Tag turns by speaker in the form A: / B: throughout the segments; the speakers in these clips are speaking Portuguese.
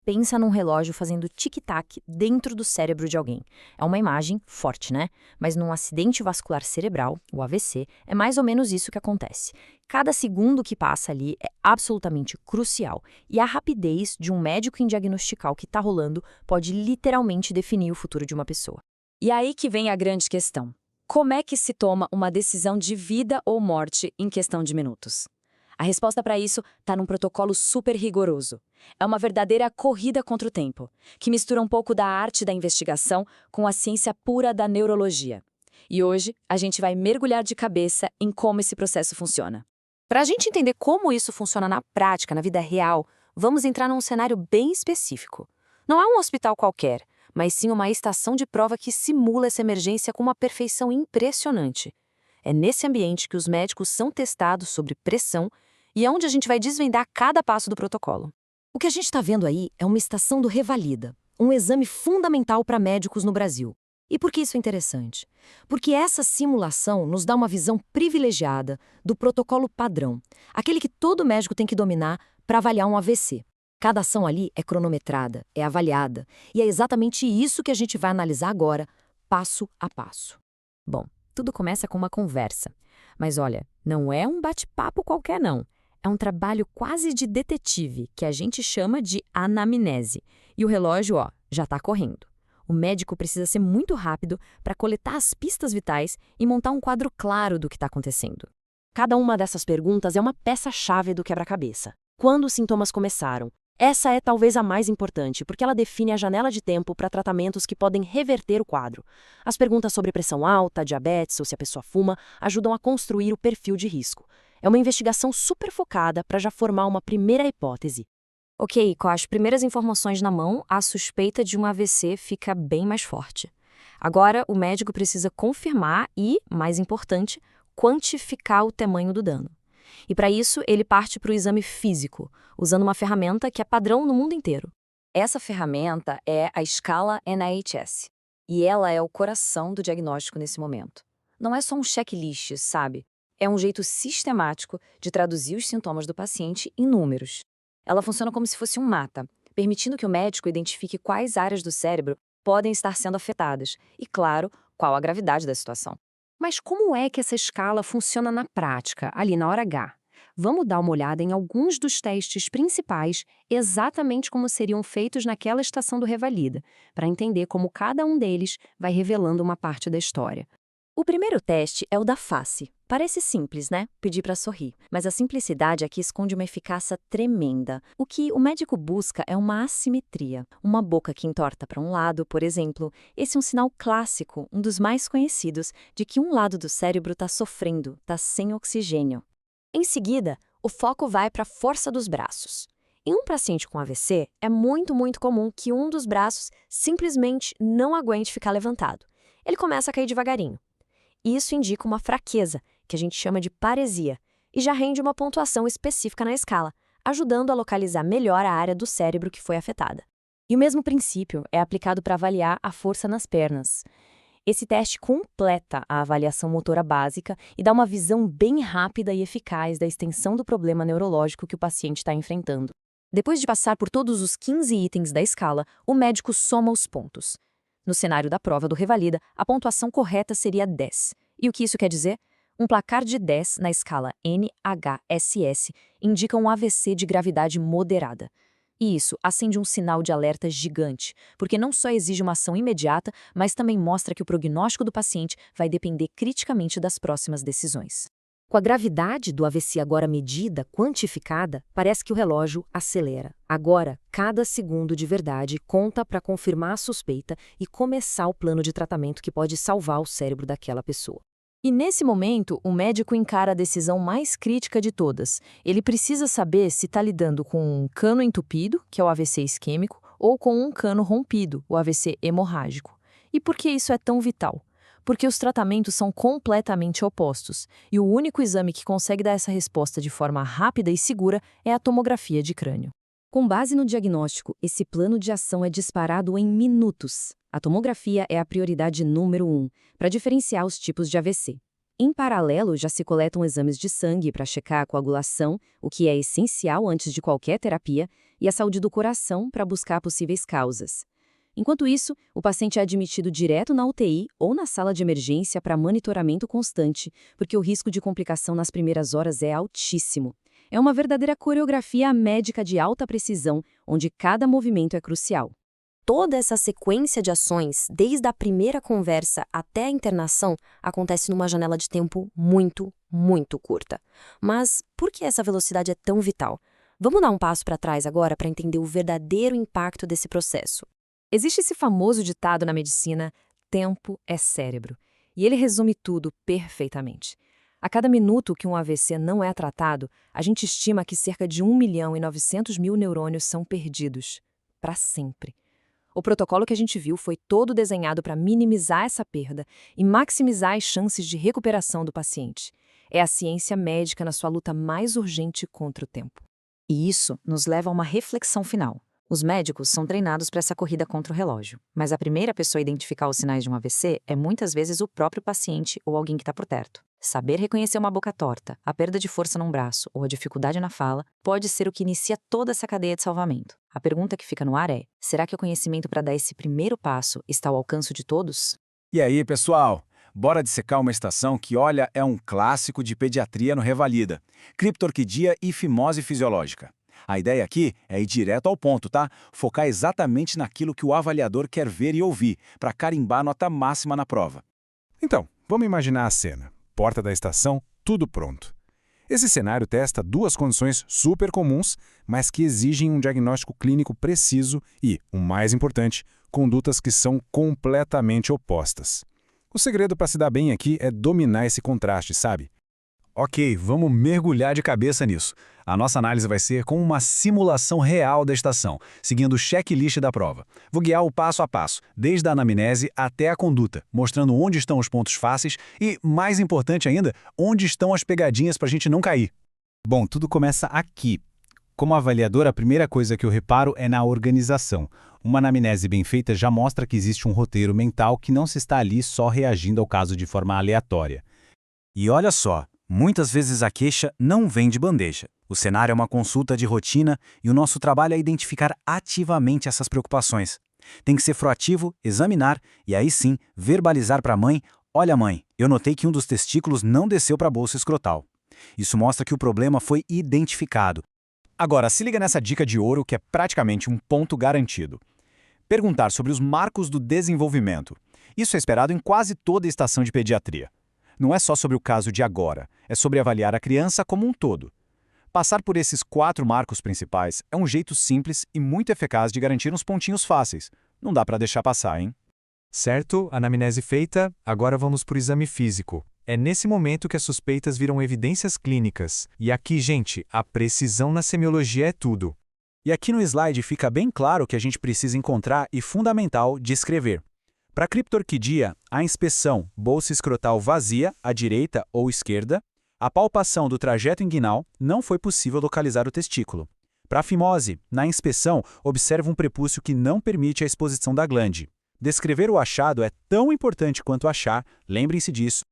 A: Pensa num relógio fazendo tic-tac dentro do cérebro de alguém. É uma imagem forte, né? Mas num acidente vascular cerebral, o AVC, é mais ou menos isso que acontece. Cada segundo que passa ali é absolutamente crucial, e a rapidez de um médico em diagnosticar o que está rolando pode literalmente definir o futuro de uma pessoa.
B: E aí que vem a grande questão. Como é que se toma uma decisão de vida ou morte em questão de minutos? A resposta para isso está num protocolo super rigoroso. É uma verdadeira corrida contra o tempo, que mistura um pouco da arte da investigação com a ciência pura da neurologia. E hoje a gente vai mergulhar de cabeça em como esse processo funciona.
A: Para a gente entender como isso funciona na prática, na vida real, vamos entrar num cenário bem específico. Não é um hospital qualquer, mas sim uma estação de prova que simula essa emergência com uma perfeição impressionante. É nesse ambiente que os médicos são testados sobre pressão e é onde a gente vai desvendar cada passo do protocolo. O que a gente está vendo aí é uma estação do Revalida, um exame fundamental para médicos no Brasil. E por que isso é interessante? Porque essa simulação nos dá uma visão privilegiada do protocolo padrão, aquele que todo médico tem que dominar para avaliar um AVC. Cada ação ali é cronometrada, é avaliada, e é exatamente isso que a gente vai analisar agora, passo a passo. Bom, tudo começa com uma conversa. Mas olha, não é um bate-papo qualquer não. É um trabalho quase de detetive, que a gente chama de anamnese. E o relógio, já está correndo. O médico precisa ser muito rápido para coletar as pistas vitais e montar um quadro claro do que está acontecendo. Cada uma dessas perguntas é uma peça-chave do quebra-cabeça. Quando os sintomas começaram? Essa é talvez a mais importante, porque ela define a janela de tempo para tratamentos que podem reverter o quadro. As perguntas sobre pressão alta, diabetes ou se a pessoa fuma ajudam a construir o perfil de risco. É uma investigação super focada para já formar uma primeira hipótese. Ok, com as primeiras informações na mão, a suspeita de um AVC fica bem mais forte. Agora, o médico precisa confirmar e, mais importante, quantificar o tamanho do dano. E para isso, ele parte para o exame físico, usando uma ferramenta que é padrão no mundo inteiro. Essa ferramenta é a escala NIHS, e ela é o coração do diagnóstico nesse momento. Não é só um checklist, sabe? É um jeito sistemático de traduzir os sintomas do paciente em números. Ela funciona como se fosse um mapa, permitindo que o médico identifique quais áreas do cérebro podem estar sendo afetadas e, claro, qual a gravidade da situação. Mas como é que essa escala funciona na prática, ali na hora H? Vamos dar uma olhada em alguns dos testes principais, exatamente como seriam feitos naquela estação do Revalida, para entender como cada um deles vai revelando uma parte da história. O primeiro teste é o da face. Parece simples, né? Pedir para sorrir. Mas a simplicidade aqui esconde uma eficácia tremenda. O que o médico busca é uma assimetria. Uma boca que entorta para um lado, por exemplo. Esse é um sinal clássico, um dos mais conhecidos, de que um lado do cérebro está sofrendo, está sem oxigênio. Em seguida, o foco vai para a força dos braços. Em um paciente com AVC, é muito comum que um dos braços simplesmente não aguente ficar levantado. Ele começa a cair devagarinho. Isso indica uma fraqueza, que a gente chama de paresia, e já rende uma pontuação específica na escala, ajudando a localizar melhor a área do cérebro que foi afetada. E o mesmo princípio é aplicado para avaliar a força nas pernas. Esse teste completa a avaliação motora básica e dá uma visão bem rápida e eficaz da extensão do problema neurológico que o paciente está enfrentando. Depois de passar por todos os 15 itens da escala, o médico soma os pontos. No cenário da prova do Revalida, a pontuação correta seria 10. E o que isso quer dizer? Um placar de 10 na escala NHSS indica um AVC de gravidade moderada. E isso acende um sinal de alerta gigante, porque não só exige uma ação imediata, mas também mostra que o prognóstico do paciente vai depender criticamente das próximas decisões. Com a gravidade do AVC agora medida, quantificada, parece que o relógio acelera. Agora, cada segundo de verdade conta para confirmar a suspeita e começar o plano de tratamento que pode salvar o cérebro daquela pessoa. E nesse momento, o médico encara a decisão mais crítica de todas. Ele precisa saber se está lidando com um cano entupido, que é o AVC isquêmico, ou com um cano rompido, o AVC hemorrágico. E por que isso é tão vital? Porque os tratamentos são completamente opostos, e o único exame que consegue dar essa resposta de forma rápida e segura é a tomografia de crânio. Com base no diagnóstico, esse plano de ação é disparado em minutos. A tomografia é a prioridade número 1, para diferenciar os tipos de AVC.
B: Em paralelo, já se coletam exames de sangue para checar a coagulação, o que é essencial antes de qualquer terapia, e a saúde do coração para buscar possíveis causas. Enquanto isso, o paciente é admitido direto na UTI ou na sala de emergência para monitoramento constante, porque o risco de complicação nas primeiras horas é altíssimo. É uma verdadeira coreografia médica de alta precisão, onde cada movimento é crucial.
A: Toda essa sequência de ações, desde a primeira conversa até a internação, acontece numa janela de tempo muito, muito curta. Mas por que essa velocidade é tão vital? Vamos dar um passo para trás agora para entender o verdadeiro impacto desse processo. Existe esse famoso ditado na medicina: tempo é cérebro. E ele resume tudo perfeitamente. A cada minuto que um AVC não é tratado, a gente estima que cerca de 1.900.000 neurônios são perdidos. Para sempre. O protocolo que a gente viu foi todo desenhado para minimizar essa perda e maximizar as chances de recuperação do paciente. É a ciência médica na sua luta mais urgente contra o tempo.
B: E isso nos leva a uma reflexão final. Os médicos são treinados para essa corrida contra o relógio, mas a primeira pessoa a identificar os sinais de um AVC é muitas vezes o próprio paciente ou alguém que está por perto. Saber reconhecer uma boca torta, a perda de força num braço ou a dificuldade na fala pode ser o que inicia toda essa cadeia de salvamento. A pergunta que fica no ar é: será que o conhecimento para dar esse primeiro passo está ao alcance de todos?
C: E aí, pessoal? Bora dissecar uma estação que, olha, é um clássico de pediatria no Revalida. Criptorquidia e fimose fisiológica. A ideia aqui é ir direto ao ponto, tá? Focar exatamente naquilo que o avaliador quer ver e ouvir, para carimbar a nota máxima na prova.
D: Então, vamos imaginar a cena. Porta da estação, tudo pronto. Esse cenário testa duas condições super comuns, mas que exigem um diagnóstico clínico preciso e, o mais importante, condutas que são completamente opostas. O segredo para se dar bem aqui é dominar esse contraste, sabe?
C: Ok, vamos mergulhar de cabeça nisso. A nossa análise vai ser como uma simulação real da estação, seguindo o checklist da prova. Vou guiar o passo a passo, desde a anamnese até a conduta, mostrando onde estão os pontos fáceis e, mais importante ainda, onde estão as pegadinhas para a gente não cair.
E: Bom, tudo começa aqui. Como avaliador, a primeira coisa que eu reparo é na organização. Uma anamnese bem feita já mostra que existe um roteiro mental que não se está ali só reagindo ao caso de forma aleatória.
C: E olha só, muitas vezes a queixa não vem de bandeja. O cenário é uma consulta de rotina e o nosso trabalho é identificar ativamente essas preocupações. Tem que ser proativo, examinar e aí sim verbalizar para a mãe: olha mãe, eu notei que um dos testículos não desceu para a bolsa escrotal. Isso mostra que o problema foi identificado. Agora, se liga nessa dica de ouro que é praticamente um ponto garantido. Perguntar sobre os marcos do desenvolvimento. Isso é esperado em quase toda estação de pediatria. Não é só sobre o caso de agora, é sobre avaliar a criança como um todo. Passar por esses 4 marcos principais é um jeito simples e muito eficaz de garantir uns pontinhos fáceis. Não dá para deixar passar, hein?
D: Certo, anamnese feita, agora vamos para o exame físico. É nesse momento que as suspeitas viram evidências clínicas. E aqui, gente, a precisão na semiologia é tudo.
C: E aqui no slide fica bem claro que a gente precisa encontrar e fundamental descrever. Para criptorquidia, a inspeção bolsa escrotal vazia, à direita ou esquerda, a palpação do trajeto inguinal, não foi possível localizar o testículo. Para a fimose, na inspeção, observa um prepúcio que não permite a exposição da glande. Descrever o achado é tão importante quanto achar, lembrem-se disso.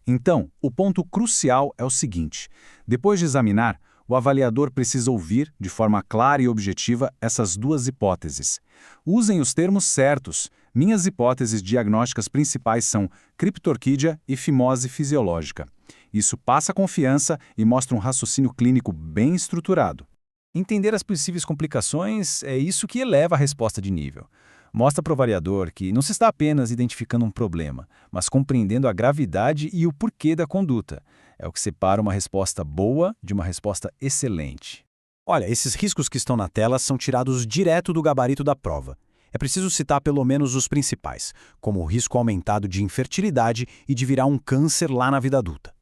C: Então, o ponto crucial é o seguinte: depois de examinar, o avaliador precisa ouvir, de forma clara e objetiva, essas duas hipóteses. Usem os termos certos. Minhas hipóteses diagnósticas principais são criptorquídia e fimose fisiológica. Isso passa confiança e mostra um raciocínio clínico bem estruturado. Entender as possíveis complicações é isso que eleva a resposta de nível. Mostra para o avaliador que não se está apenas identificando um problema, mas compreendendo a gravidade e o porquê da conduta. É o que separa uma resposta boa de uma resposta excelente. Olha, esses riscos que estão na tela são tirados direto do gabarito da prova. É preciso citar pelo menos os principais, como o risco aumentado de infertilidade e de virar um câncer lá na vida adulta.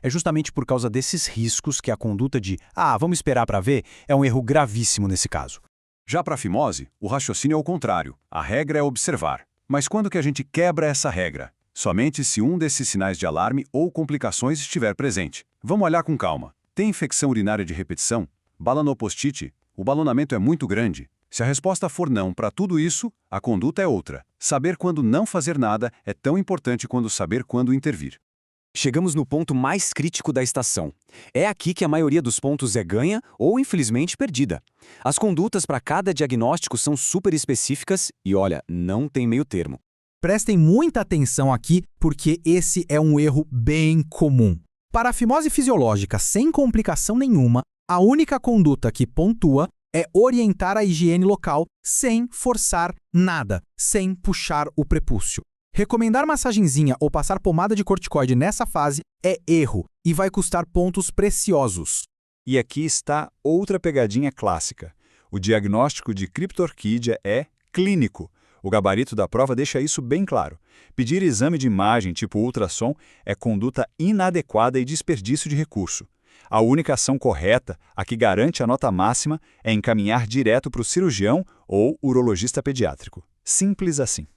C: É justamente por causa desses riscos que a conduta de vamos esperar para ver, é um erro gravíssimo nesse caso. Já para a fimose, o raciocínio é o contrário. A regra é observar. Mas quando que a gente quebra essa regra? Somente se um desses sinais de alarme ou complicações estiver presente. Vamos olhar com calma. Tem infecção urinária de repetição? Balanopostite? O balonamento é muito grande? Se a resposta for não para tudo isso, a conduta é outra. Saber quando não fazer nada é tão importante quanto saber quando intervir.
F: Chegamos no ponto mais crítico da estação. É aqui que a maioria dos pontos é ganha ou, infelizmente, perdida. As condutas para cada diagnóstico são super específicas e, olha, não tem meio termo.
G: Prestem muita atenção aqui, porque esse é um erro bem comum. Para a fimose fisiológica sem complicação nenhuma, a única conduta que pontua é orientar a higiene local sem forçar nada, sem puxar o prepúcio. Recomendar massagenzinha ou passar pomada de corticoide nessa fase é erro e vai custar pontos preciosos.
C: E aqui está outra pegadinha clássica. O diagnóstico de criptorquídea é clínico. O gabarito da prova deixa isso bem claro. Pedir exame de imagem tipo ultrassom é conduta inadequada e desperdício de recurso. A única ação correta, a que garante a nota máxima, é encaminhar direto para o cirurgião ou urologista pediátrico. Simples assim.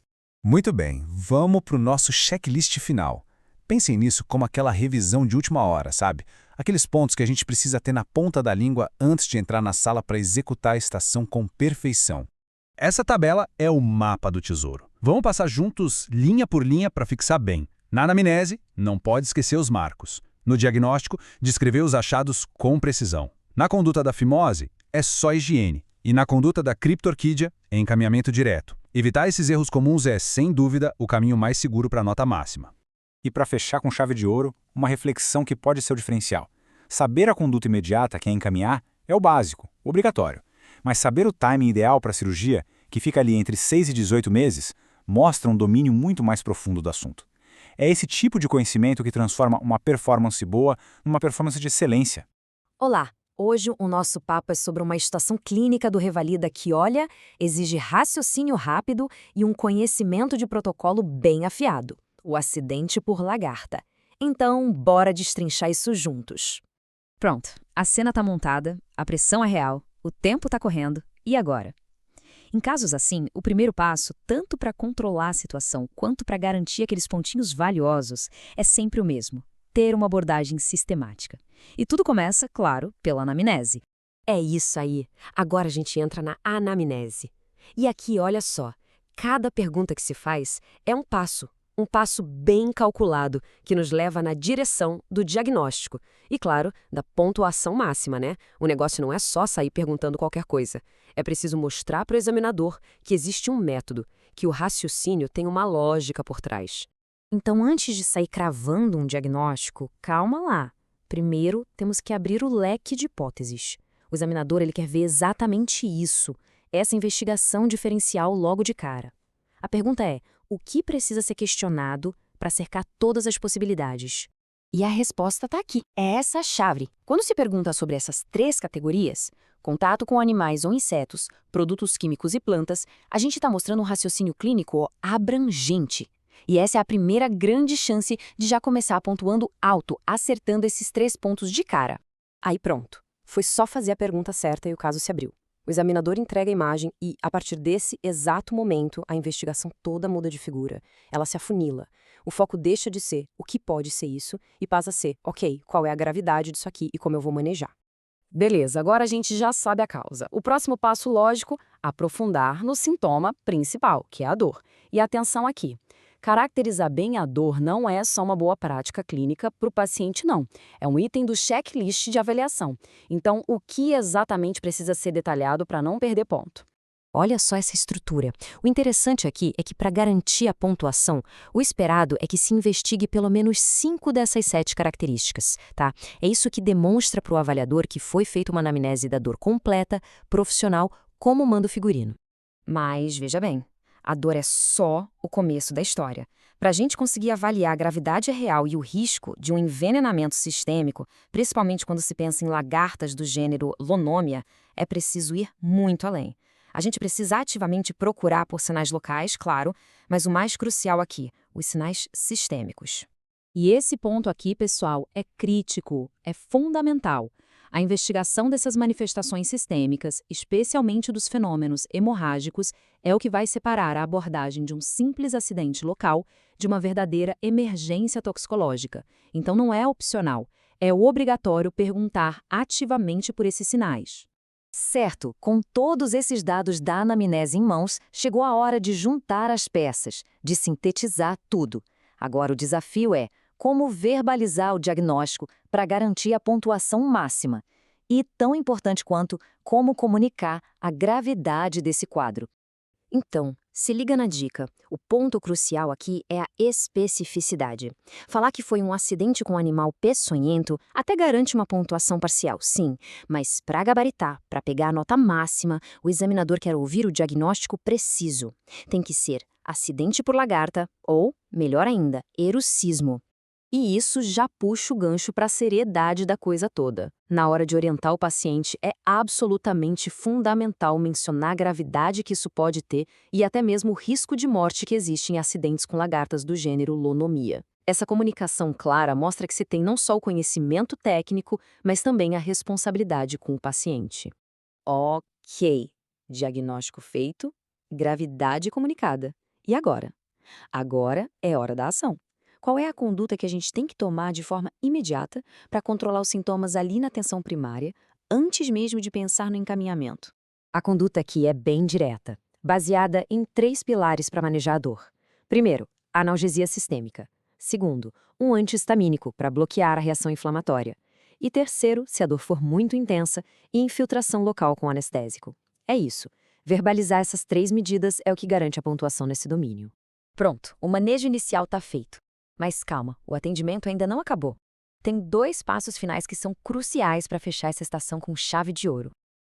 E: Muito bem, vamos para o nosso checklist final. Pensem nisso como aquela revisão de última hora, sabe? Aqueles pontos que a gente precisa ter na ponta da língua antes de entrar na sala para executar a estação com perfeição. Essa tabela é o mapa do tesouro. Vamos passar juntos, linha por linha, para fixar bem. Na anamnese, não pode esquecer os marcos. No diagnóstico, descrever os achados com precisão. Na conduta da fimose, é só higiene. E na conduta da criptorquídea, é encaminhamento direto. Evitar esses erros comuns é, sem dúvida, o caminho mais seguro para a nota máxima.
D: E para fechar com chave de ouro, uma reflexão que pode ser o diferencial. Saber a conduta imediata que é encaminhar é o básico, obrigatório. Mas saber o timing ideal para a cirurgia, que fica ali entre 6 e 18 meses, mostra um domínio muito mais profundo do assunto. É esse tipo de conhecimento que transforma uma performance boa numa performance de excelência.
A: Olá! Hoje o nosso papo é sobre uma estação clínica do Revalida que, olha, exige raciocínio rápido e um conhecimento de protocolo bem afiado. O acidente por lagarta. Então, bora destrinchar isso juntos.
B: Pronto, a cena tá montada, a pressão é real, o tempo tá correndo, e agora? Em casos assim, o primeiro passo, tanto para controlar a situação quanto para garantir aqueles pontinhos valiosos, é sempre o mesmo: ter uma abordagem sistemática. E tudo começa, claro, pela anamnese.
A: É isso aí. Agora a gente entra na anamnese. E aqui, olha só, cada pergunta que se faz é um passo bem calculado que nos leva na direção do diagnóstico. E, claro, da pontuação máxima, né? O negócio não é só sair perguntando qualquer coisa. É preciso mostrar para o examinador que existe um método, que o raciocínio tem uma lógica por trás. Então, antes de sair cravando um diagnóstico, calma lá. Primeiro, temos que abrir o leque de hipóteses. O examinador ele quer ver exatamente isso, essa investigação diferencial logo de cara. A pergunta é: o que precisa ser questionado para cercar todas as possibilidades? E a resposta está aqui. É essa a chave. Quando se pergunta sobre essas 3 categorias, contato com animais ou insetos, produtos químicos e plantas, a gente está mostrando um raciocínio clínico abrangente. E essa é a primeira grande chance de já começar pontuando alto, acertando esses 3 pontos de cara. Aí pronto. Foi só fazer a pergunta certa e o caso se abriu. O examinador entrega a imagem e, a partir desse exato momento, a investigação toda muda de figura. Ela se afunila. O foco deixa de ser o que pode ser isso e passa a ser, ok, qual é a gravidade disso aqui e como eu vou manejar. Beleza, agora a gente já sabe a causa. O próximo passo lógico, aprofundar no sintoma principal, que é a dor. E atenção aqui. Caracterizar bem a dor não é só uma boa prática clínica para o paciente, não. É um item do checklist de avaliação. Então, o que exatamente precisa ser detalhado para não perder ponto? Olha só essa estrutura. O interessante aqui é que, para garantir a pontuação, o esperado é que se investigue pelo menos 5 dessas 7 características, tá? É isso que demonstra para o avaliador que foi feita uma anamnese da dor completa, profissional, como manda o figurino. Mas, veja bem, a dor é só o começo da história. Para a gente conseguir avaliar a gravidade real e o risco de um envenenamento sistêmico, principalmente quando se pensa em lagartas do gênero Lonomia, é preciso ir muito além. A gente precisa ativamente procurar por sinais locais, claro, mas o mais crucial aqui, os sinais sistêmicos.
B: E esse ponto aqui, pessoal, é crítico, é fundamental. A investigação dessas manifestações sistêmicas, especialmente dos fenômenos hemorrágicos, é o que vai separar a abordagem de um simples acidente local de uma verdadeira emergência toxicológica. Então não é opcional, é obrigatório perguntar ativamente por esses sinais.
A: Certo, com todos esses dados da anamnese em mãos, chegou a hora de juntar as peças, de sintetizar tudo. Agora o desafio é
B: como verbalizar o diagnóstico para garantir a pontuação máxima. E, tão importante quanto, como comunicar a gravidade desse quadro.
A: Então, se liga na dica. O ponto crucial aqui é a especificidade. Falar que foi um acidente com um animal peçonhento até garante uma pontuação parcial, sim, mas para gabaritar, para pegar a nota máxima, o examinador quer ouvir o diagnóstico preciso. Tem que ser acidente por lagarta ou, melhor ainda, erucismo. E isso já puxa o gancho para a seriedade da coisa toda. Na hora de orientar o paciente, é absolutamente fundamental mencionar a gravidade que isso pode ter e até mesmo o risco de morte que existe em acidentes com lagartas do gênero Lonomia. Essa comunicação clara mostra que se tem não só o conhecimento técnico, mas também a responsabilidade com o paciente. Ok, diagnóstico feito, gravidade comunicada. E agora? Agora é hora da ação. Qual é a conduta que a gente tem que tomar de forma imediata para controlar os sintomas ali na atenção primária, antes mesmo de pensar no encaminhamento? A conduta aqui é bem direta, baseada em 3 pilares para manejar a dor. Primeiro, analgesia sistêmica. Segundo, um antihistamínico para bloquear a reação inflamatória. E terceiro, se a dor for muito intensa, infiltração local com anestésico. É isso. Verbalizar essas 3 medidas é o que garante a pontuação nesse domínio.
B: Pronto, o manejo inicial está feito. Mas calma, o atendimento ainda não acabou. Tem 2 passos finais que são cruciais para fechar essa estação com chave de ouro.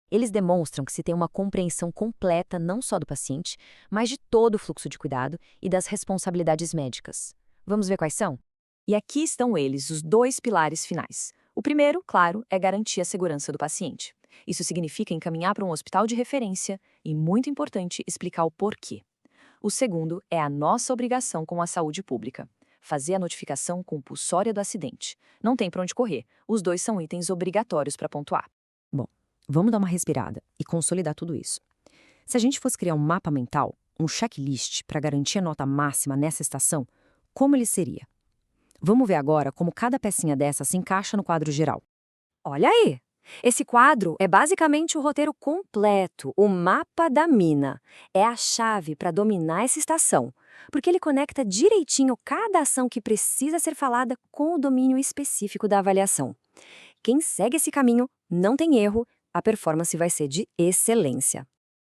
B: Eles demonstram que se tem uma compreensão completa não só do paciente, mas de todo o fluxo de cuidado e das responsabilidades médicas. Vamos ver quais são? E aqui estão eles, os 2 pilares finais. O primeiro, claro, é garantir a segurança do paciente. Isso significa encaminhar para um hospital de referência e, muito importante, explicar o porquê. O segundo é a nossa obrigação com a saúde pública. Fazer a notificação compulsória do acidente. Não tem para onde correr. Os 2 são itens obrigatórios para pontuar.
A: Bom, vamos dar uma respirada e consolidar tudo isso. Se a gente fosse criar um mapa mental, um checklist para garantir a nota máxima nessa estação, como ele seria? Vamos ver agora como cada pecinha dessa se encaixa no quadro geral.
H: Olha aí! Esse quadro é basicamente o roteiro completo, o mapa da mina. É a chave para dominar essa estação, porque ele conecta direitinho cada ação que precisa ser falada com o domínio específico da avaliação. Quem segue esse caminho não tem erro, a performance vai ser de excelência.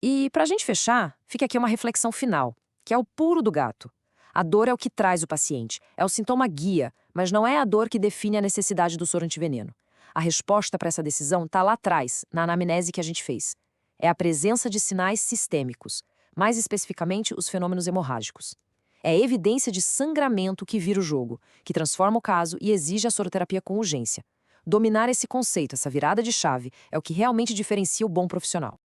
A: E para a gente fechar, fica aqui uma reflexão final, que é o pulo do gato. A dor é o que traz o paciente, é o sintoma guia, mas não é a dor que define a necessidade do soro antiveneno. A resposta para essa decisão está lá atrás, na anamnese que a gente fez. É a presença de sinais sistêmicos, mais especificamente os fenômenos hemorrágicos. É a evidência de sangramento que vira o jogo, que transforma o caso e exige a soroterapia com urgência. Dominar esse conceito, essa virada de chave, é o que realmente diferencia o bom profissional.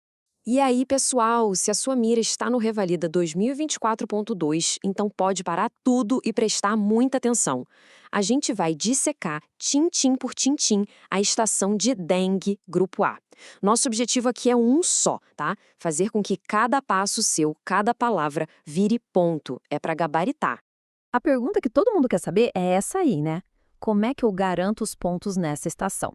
H: E aí, pessoal, se a sua mira está no Revalida 2024.2, então pode parar tudo e prestar muita atenção. A gente vai dissecar, tintim por tintim, a estação de dengue Grupo A. Nosso objetivo aqui é um só, tá? Fazer com que cada passo seu, cada palavra, vire ponto. É para gabaritar.
A: A pergunta que todo mundo quer saber é essa aí, né? Como é que eu garanto os pontos nessa estação?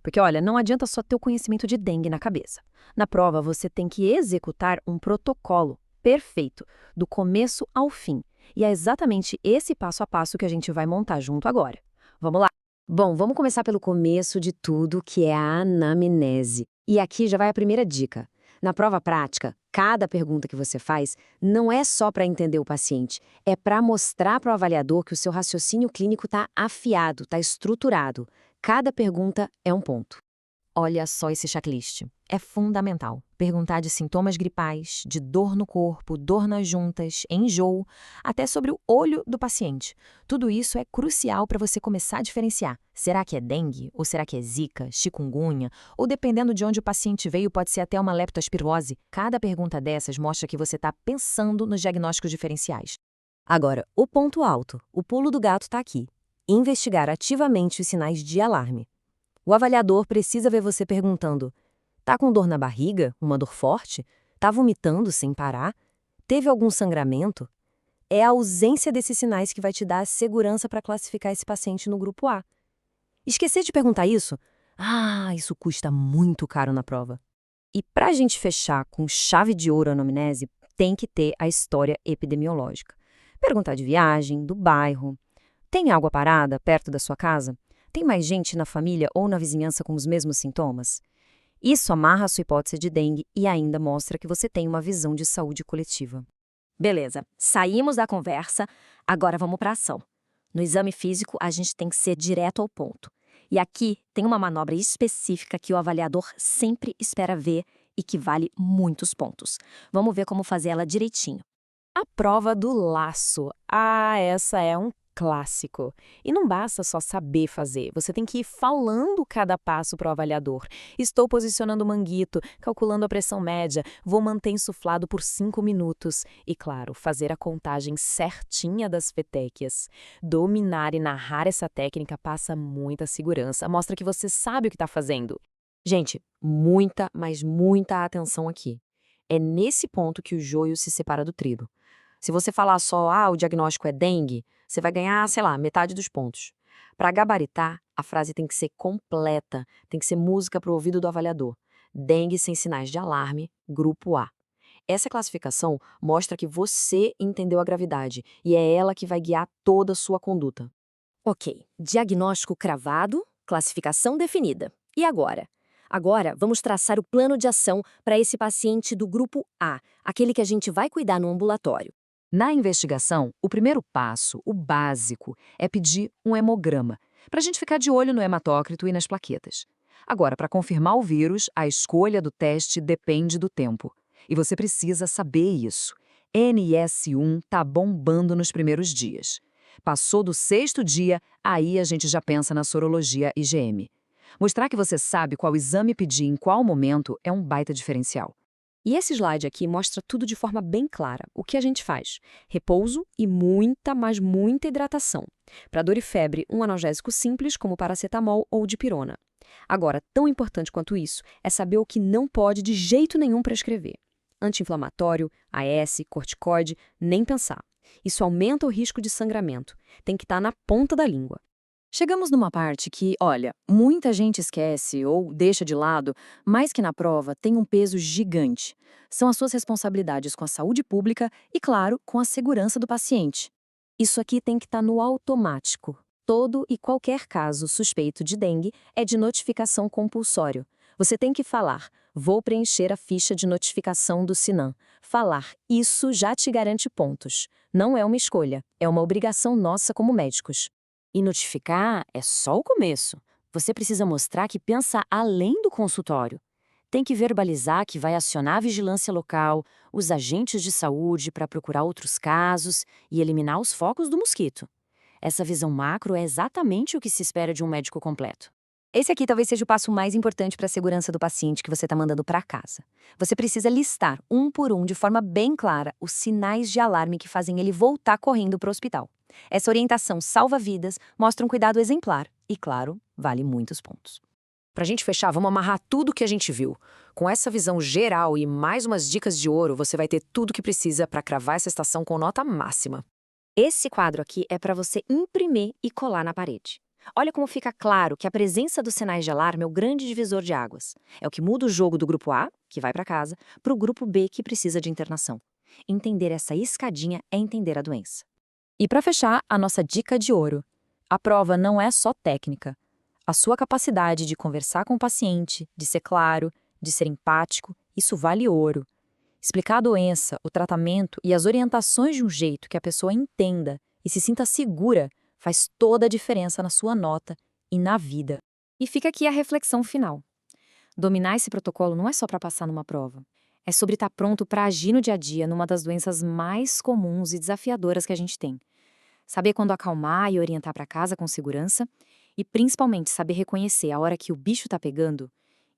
A: Porque, olha, não adianta só ter o conhecimento de dengue na cabeça. Na prova, você tem que executar um protocolo perfeito, do começo ao fim. E é exatamente esse passo a passo que a gente vai montar junto agora. Vamos lá? Bom, vamos começar pelo começo de tudo, que é a anamnese. E aqui já vai a primeira dica. Na prova prática, cada pergunta que você faz não é só para entender o paciente, é para mostrar para o avaliador que o seu raciocínio clínico está afiado, está estruturado. Cada pergunta é um ponto. Olha só esse checklist. É fundamental. Perguntar de sintomas gripais, de dor no corpo, dor nas juntas, enjoo, até sobre o olho do paciente. Tudo isso é crucial para você começar a diferenciar. Será que é dengue? Ou será que é zika, chikungunya? Ou dependendo de onde o paciente veio, pode ser até uma leptospirose. Cada pergunta dessas mostra que você está pensando nos diagnósticos diferenciais. Agora, o ponto alto, o pulo do gato está aqui. Investigar ativamente os sinais de alarme. O avaliador precisa ver você perguntando: tá com dor na barriga? Uma dor forte? Tá vomitando sem parar? Teve algum sangramento? É a ausência desses sinais que vai te dar a segurança para classificar esse paciente no grupo A. Esquecer de perguntar isso? Isso custa muito caro na prova. E para a gente fechar com chave de ouro a anamnese, tem que ter a história epidemiológica. Perguntar de viagem, do bairro. Tem água parada perto da sua casa? Tem mais gente na família ou na vizinhança com os mesmos sintomas? Isso amarra a sua hipótese de dengue e ainda mostra que você tem uma visão de saúde coletiva.
B: Beleza, saímos da conversa, agora vamos para a ação. No exame físico, a gente tem que ser direto ao ponto. E aqui tem uma manobra específica que o avaliador sempre espera ver e que vale muitos pontos. Vamos ver como fazer ela direitinho.
A: A prova do laço. Ah, essa é um clássico. E não basta só saber fazer, você tem que ir falando cada passo para o avaliador. Estou posicionando o manguito, calculando a pressão média, vou manter insuflado por 5 minutos. E, claro, fazer a contagem certinha das petequias. Dominar e narrar essa técnica passa muita segurança, mostra que você sabe o que está fazendo. Gente, muita, mas muita atenção aqui. É nesse ponto que o joio se separa do trigo. Se você falar só, o diagnóstico é dengue, você vai ganhar, sei lá, metade dos pontos. Para gabaritar, a frase tem que ser completa, tem que ser música para o ouvido do avaliador. Dengue sem sinais de alarme, grupo A. Essa classificação mostra que você entendeu a gravidade e é ela que vai guiar toda a sua conduta.
B: Ok, diagnóstico cravado, classificação definida. E agora? Agora, vamos traçar o plano de ação para esse paciente do grupo A, aquele que a gente vai cuidar no ambulatório.
A: Na investigação, o primeiro passo, o básico, é pedir um hemograma, para a gente ficar de olho no hematócrito e nas plaquetas. Agora, para confirmar o vírus, a escolha do teste depende do tempo. E você precisa saber isso. NS1 tá bombando nos primeiros dias. Passou do 6º dia, aí a gente já pensa na sorologia IgM. Mostrar que você sabe qual exame pedir em qual momento é um baita diferencial. E esse slide aqui mostra tudo de forma bem clara. O que a gente faz? Repouso e muita, mas muita hidratação. Para dor e febre, um analgésico simples como paracetamol ou dipirona. Agora, tão importante quanto isso é saber o que não pode de jeito nenhum prescrever. Anti-inflamatório, AS, corticoide, nem pensar. Isso aumenta o risco de sangramento. Tem que estar na ponta da língua. Chegamos numa parte que, olha, muita gente esquece ou deixa de lado, mas que na prova tem um peso gigante. São as suas responsabilidades com a saúde pública e, claro, com a segurança do paciente. Isso aqui tem que estar no automático. Todo e qualquer caso suspeito de dengue é de notificação compulsório. Você tem que falar, vou preencher a ficha de notificação do Sinan. Falar, isso já te garante pontos. Não é uma escolha, é uma obrigação nossa como médicos.
B: E notificar é só o começo. Você precisa mostrar que pensa além do consultório. Tem que verbalizar que vai acionar a vigilância local, os agentes de saúde para procurar outros casos e eliminar os focos do mosquito. Essa visão macro é exatamente o que se espera de um médico completo.
A: Esse aqui talvez seja o passo mais importante para a segurança do paciente que você está mandando para casa. Você precisa listar, um por um, de forma bem clara, os sinais de alarme que fazem ele voltar correndo para o hospital. Essa orientação salva vidas, mostra um cuidado exemplar e, claro, vale muitos pontos. Para a gente fechar, vamos amarrar tudo o que a gente viu. Com essa visão geral e mais umas dicas de ouro, você vai ter tudo o que precisa para cravar essa estação com nota máxima. Esse quadro aqui é para você imprimir e colar na parede. Olha como fica claro que a presença dos sinais de alarme é o grande divisor de águas. É o que muda o jogo do grupo A, que vai para casa, para o grupo B, que precisa de internação. Entender essa escadinha é entender a doença. E para fechar, a nossa dica de ouro. A prova não é só técnica. A sua capacidade de conversar com o paciente, de ser claro, de ser empático, isso vale ouro. Explicar a doença, o tratamento e as orientações de um jeito que a pessoa entenda e se sinta segura faz toda a diferença na sua nota e na vida. E fica aqui a reflexão final. Dominar esse protocolo não é só para passar numa prova. É sobre estar pronto para agir no dia a dia numa das doenças mais comuns e desafiadoras que a gente tem. Saber quando acalmar e orientar para casa com segurança e, principalmente, saber reconhecer a hora que o bicho está pegando,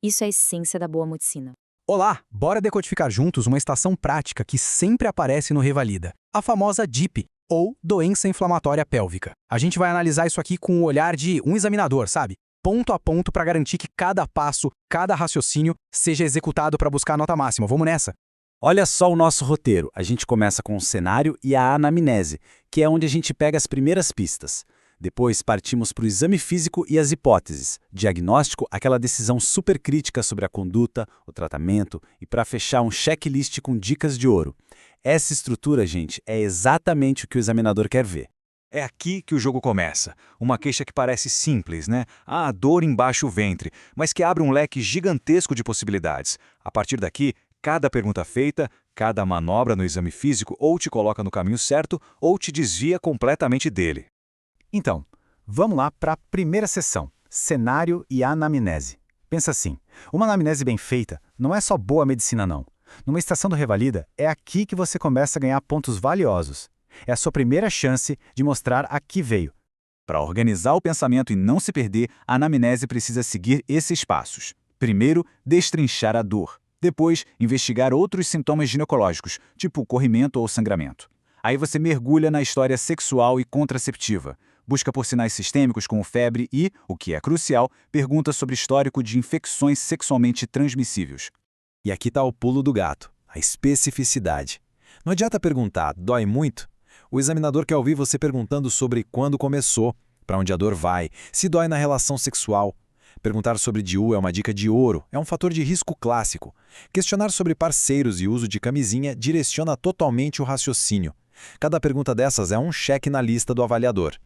A: isso é a essência da boa medicina.
G: Olá, bora decodificar juntos uma estação prática que sempre aparece no Revalida, a famosa DIP, ou doença inflamatória pélvica. A gente vai analisar isso aqui com o olhar de um examinador, sabe? Ponto a ponto para garantir que cada passo, cada raciocínio seja executado para buscar a nota máxima. Vamos nessa?
C: Olha só o nosso roteiro. A gente começa com o cenário e a anamnese, que é onde a gente pega as primeiras pistas. Depois partimos para o exame físico e as hipóteses. Diagnóstico, aquela decisão super crítica sobre a conduta, o tratamento e para fechar um checklist com dicas de ouro. Essa estrutura, gente, é exatamente o que o examinador quer ver.
F: É aqui que o jogo começa. Uma queixa que parece simples, né? Ah, dor embaixo do ventre, mas que abre um leque gigantesco de possibilidades. A partir daqui, cada pergunta feita, cada manobra no exame físico ou te coloca no caminho certo ou te desvia completamente dele.
E: Então, vamos lá para a primeira sessão, cenário e anamnese. Pensa assim, uma anamnese bem feita não é só boa medicina não. Numa estação do Revalida, é aqui que você começa a ganhar pontos valiosos. É a sua primeira chance de mostrar a que veio.
F: Para organizar o pensamento e não se perder, a anamnese precisa seguir esses passos. Primeiro, destrinchar a dor. Depois, investigar outros sintomas ginecológicos, tipo corrimento ou sangramento. Aí você mergulha na história sexual e contraceptiva. Busca por sinais sistêmicos como febre e, o que é crucial, pergunta sobre histórico de infecções sexualmente transmissíveis.
I: E aqui está o pulo do gato, a especificidade. Não adianta perguntar, dói muito? O examinador quer ouvir você perguntando sobre quando começou, para onde a dor vai, se dói na relação sexual. Perguntar sobre DIU é uma dica de ouro, é um fator de risco clássico. Questionar sobre parceiros e uso de camisinha direciona totalmente o raciocínio. Cada pergunta dessas é um cheque na lista do avaliador.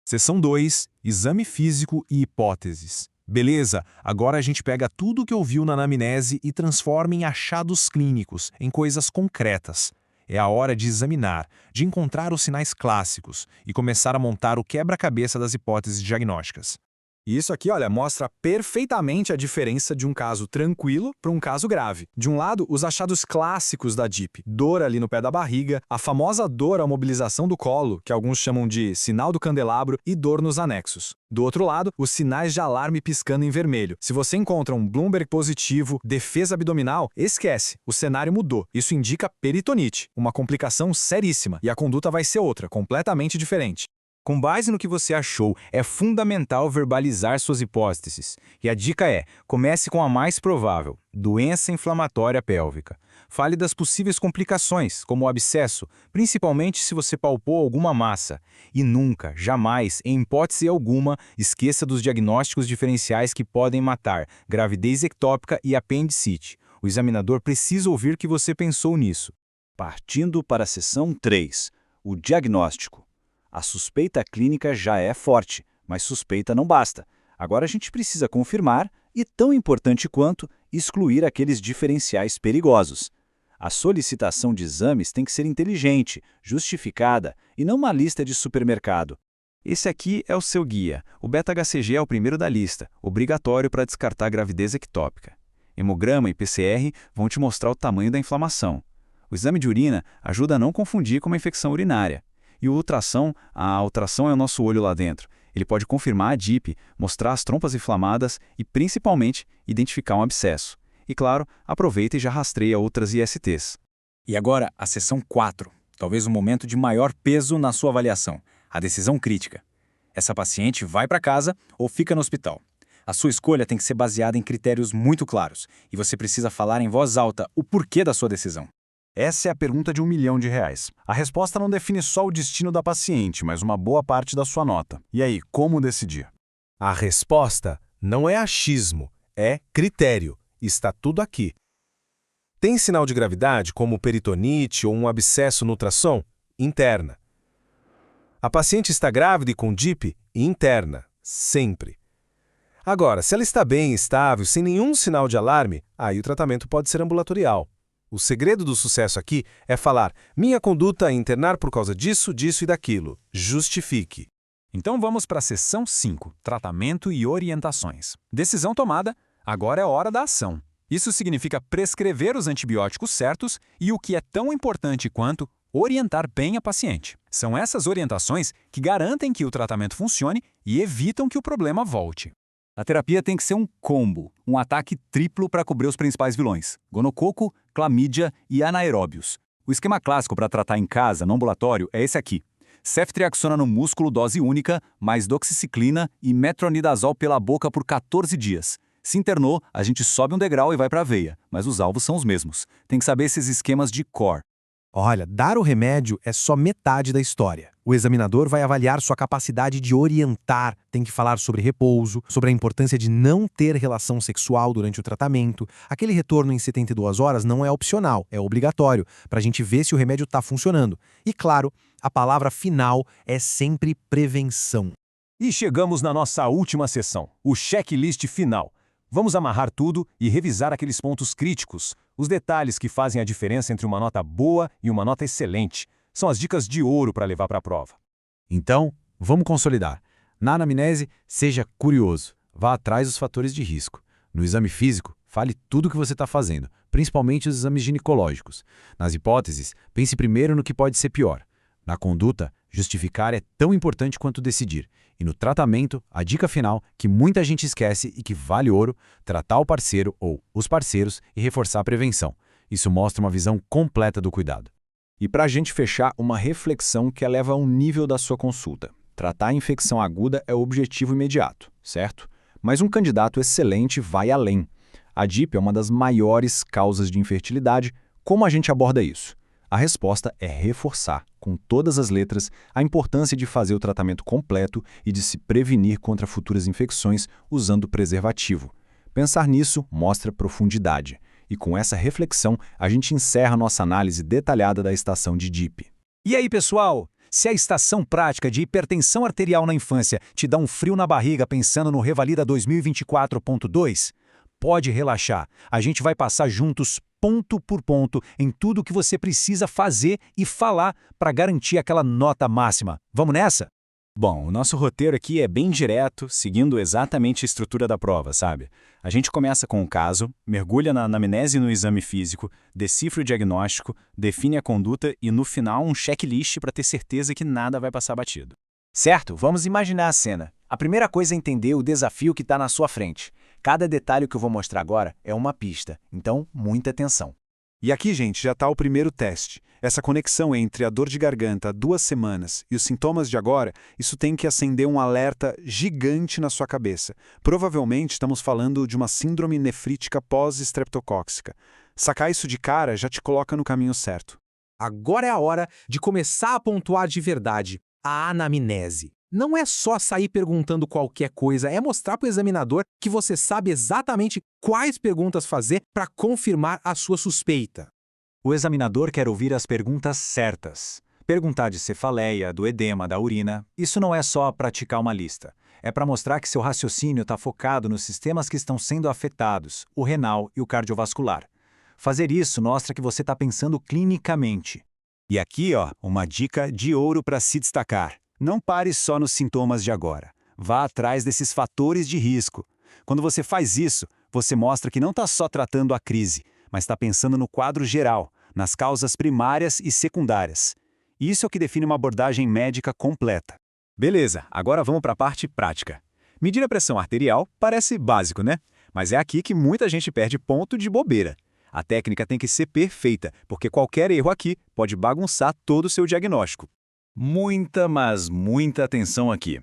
D: Seção 2, exame físico e hipóteses. Beleza, agora a gente pega tudo que ouviu na anamnese e transforma em achados clínicos, em coisas concretas. É a hora de examinar, de encontrar os sinais clássicos e começar a montar o quebra-cabeça das hipóteses diagnósticas.
C: E isso aqui, olha, mostra perfeitamente a diferença de um caso tranquilo para um caso grave. De um lado, os achados clássicos da DIP, dor ali no pé da barriga, a famosa dor à mobilização do colo, que alguns chamam de sinal do candelabro, e dor nos anexos. Do outro lado, os sinais de alarme piscando em vermelho. Se você encontra um Bloomberg positivo, defesa abdominal, esquece, o cenário mudou. Isso indica peritonite, uma complicação seríssima, e a conduta vai ser outra, completamente diferente.
F: Com base no que você achou, é fundamental verbalizar suas hipóteses. E a dica é, comece com a mais provável, doença inflamatória pélvica. Fale das possíveis complicações, como o abscesso, principalmente se você palpou alguma massa. E nunca, jamais, em hipótese alguma, esqueça dos diagnósticos diferenciais que podem matar, gravidez ectópica e apendicite. O examinador precisa ouvir que você pensou nisso.
J: Partindo para a seção 3, o diagnóstico. A suspeita clínica já é forte, mas suspeita não basta. Agora a gente precisa confirmar e, tão importante quanto, excluir aqueles diferenciais perigosos. A solicitação de exames tem que ser inteligente, justificada e não uma lista de supermercado.
F: Esse aqui é o seu guia. O beta-HCG é o primeiro da lista, obrigatório para descartar a gravidez ectópica. Hemograma e PCR vão te mostrar o tamanho da inflamação. O exame de urina ajuda a não confundir com uma infecção urinária. E o ultrassom, a ultrassom é o nosso olho lá dentro. Ele pode confirmar a DIP, mostrar as trompas inflamadas e, principalmente, identificar um abscesso. E, claro, aproveita e já rastreia outras ISTs.
J: E agora, a seção 4, talvez o momento de maior peso na sua avaliação, a decisão crítica. Essa paciente vai para casa ou fica no hospital. A sua escolha tem que ser baseada em critérios muito claros, e você precisa falar em voz alta o porquê da sua decisão.
D: Essa é a pergunta de R$1 milhão. A resposta não define só o destino da paciente, mas uma boa parte da sua nota. E aí, como decidir?
I: A resposta não é achismo, é critério. Está tudo aqui. Tem sinal de gravidade, como peritonite ou um abscesso no ultrassom? Interna. A paciente está grávida e com DIP? Interna. Sempre. Agora, se ela está bem, estável, sem nenhum sinal de alarme, aí o tratamento pode ser ambulatorial. O segredo do sucesso aqui é falar, minha conduta é internar por causa disso, disso e daquilo. Justifique.
C: Então vamos para a seção 5, tratamento e orientações. Decisão tomada, agora é hora da ação. Isso significa prescrever os antibióticos certos e, o que é tão importante quanto, orientar bem a paciente. São essas orientações que garantem que o tratamento funcione e evitam que o problema volte.
F: A terapia tem que ser um combo, um ataque triplo para cobrir os principais vilões: gonococo, clamídia e anaeróbios. O esquema clássico para tratar em casa, no ambulatório, é esse aqui. Ceftriaxona no músculo, dose única, mais doxiciclina e metronidazol pela boca por 14 dias. Se internou, a gente sobe um degrau e vai para a veia, mas os alvos são os mesmos. Tem que saber esses esquemas de cor.
I: Olha, dar o remédio é só metade da história. O examinador vai avaliar sua capacidade de orientar, tem que falar sobre repouso, sobre a importância de não ter relação sexual durante o tratamento. Aquele retorno em 72 horas não é opcional, é obrigatório, para a gente ver se o remédio está funcionando. E claro,
K: A palavra final é sempre prevenção.
I: E chegamos na nossa última sessão, o checklist final. Vamos amarrar tudo e revisar aqueles pontos críticos, os detalhes que fazem a diferença entre uma nota boa e uma nota excelente. São as dicas de ouro para levar para a prova.
D: Então, vamos consolidar. Na anamnese, seja curioso. Vá atrás dos fatores de risco. No exame físico, fale tudo o que você está fazendo, principalmente os exames ginecológicos. Nas hipóteses, pense primeiro no que pode ser pior. Na conduta, justificar é tão importante quanto decidir. E no tratamento, a dica final, que muita gente esquece e que vale ouro, tratar o parceiro ou os parceiros e reforçar a prevenção. Isso mostra uma visão completa do cuidado.
J: E para a gente fechar, uma reflexão que eleva um nível da sua consulta. Tratar a infecção aguda é o objetivo imediato, certo? Mas um candidato excelente vai além. A DIP é uma das maiores causas de infertilidade. Como a gente aborda isso? A resposta é reforçar, com todas as letras, a importância de fazer o tratamento completo e de se prevenir contra futuras infecções usando preservativo. Pensar nisso mostra profundidade. E com essa reflexão, a gente encerra nossa análise detalhada da estação de DIP.
C: E aí, pessoal? Se a estação prática de hipertensão arterial na infância te dá um frio na barriga pensando no Revalida 2024.2, pode relaxar. A gente vai passar juntos, ponto por ponto, em tudo o que você precisa fazer e falar para garantir aquela nota máxima. Vamos nessa?
F: Bom, o nosso roteiro aqui é bem direto, seguindo exatamente a estrutura da prova, sabe? A gente começa com o caso, mergulha na anamnese e no exame físico, decifra o diagnóstico, define a conduta e, no final, um checklist para ter certeza que nada vai passar batido.
C: Certo, vamos imaginar a cena. A primeira coisa é entender o desafio que está na sua frente. Cada detalhe que eu vou mostrar agora é uma pista, então muita atenção.
D: E aqui, gente, já está o primeiro teste. Essa conexão entre a dor de garganta há 2 semanas e os sintomas de agora, isso tem que acender um alerta gigante na sua cabeça. Provavelmente estamos falando de uma síndrome nefrítica pós-estreptocóxica. Sacar isso de cara já te coloca no caminho certo.
K: Agora é a hora de começar a pontuar de verdade a anamnese. Não é só sair perguntando qualquer coisa, é mostrar para o examinador que você sabe exatamente quais perguntas fazer para confirmar a sua suspeita.
C: O examinador quer ouvir as perguntas certas. Perguntar de cefaleia, do edema, da urina, isso não é só praticar uma lista. É para mostrar que seu raciocínio está focado nos sistemas que estão sendo afetados, o renal e o cardiovascular. Fazer isso mostra que você está pensando clinicamente.
F: E aqui, uma dica de ouro para se destacar. Não pare só nos sintomas de agora. Vá atrás desses fatores de risco. Quando você faz isso, você mostra que não está só tratando a crise, mas está pensando no quadro geral, nas causas primárias e secundárias. Isso é o que define uma abordagem médica completa. Beleza, agora vamos para a parte prática. Medir a pressão arterial parece básico, né? Mas é aqui que muita gente perde ponto de bobeira. A técnica tem que ser perfeita, porque qualquer erro aqui pode bagunçar todo o seu diagnóstico. Muita, mas muita atenção aqui.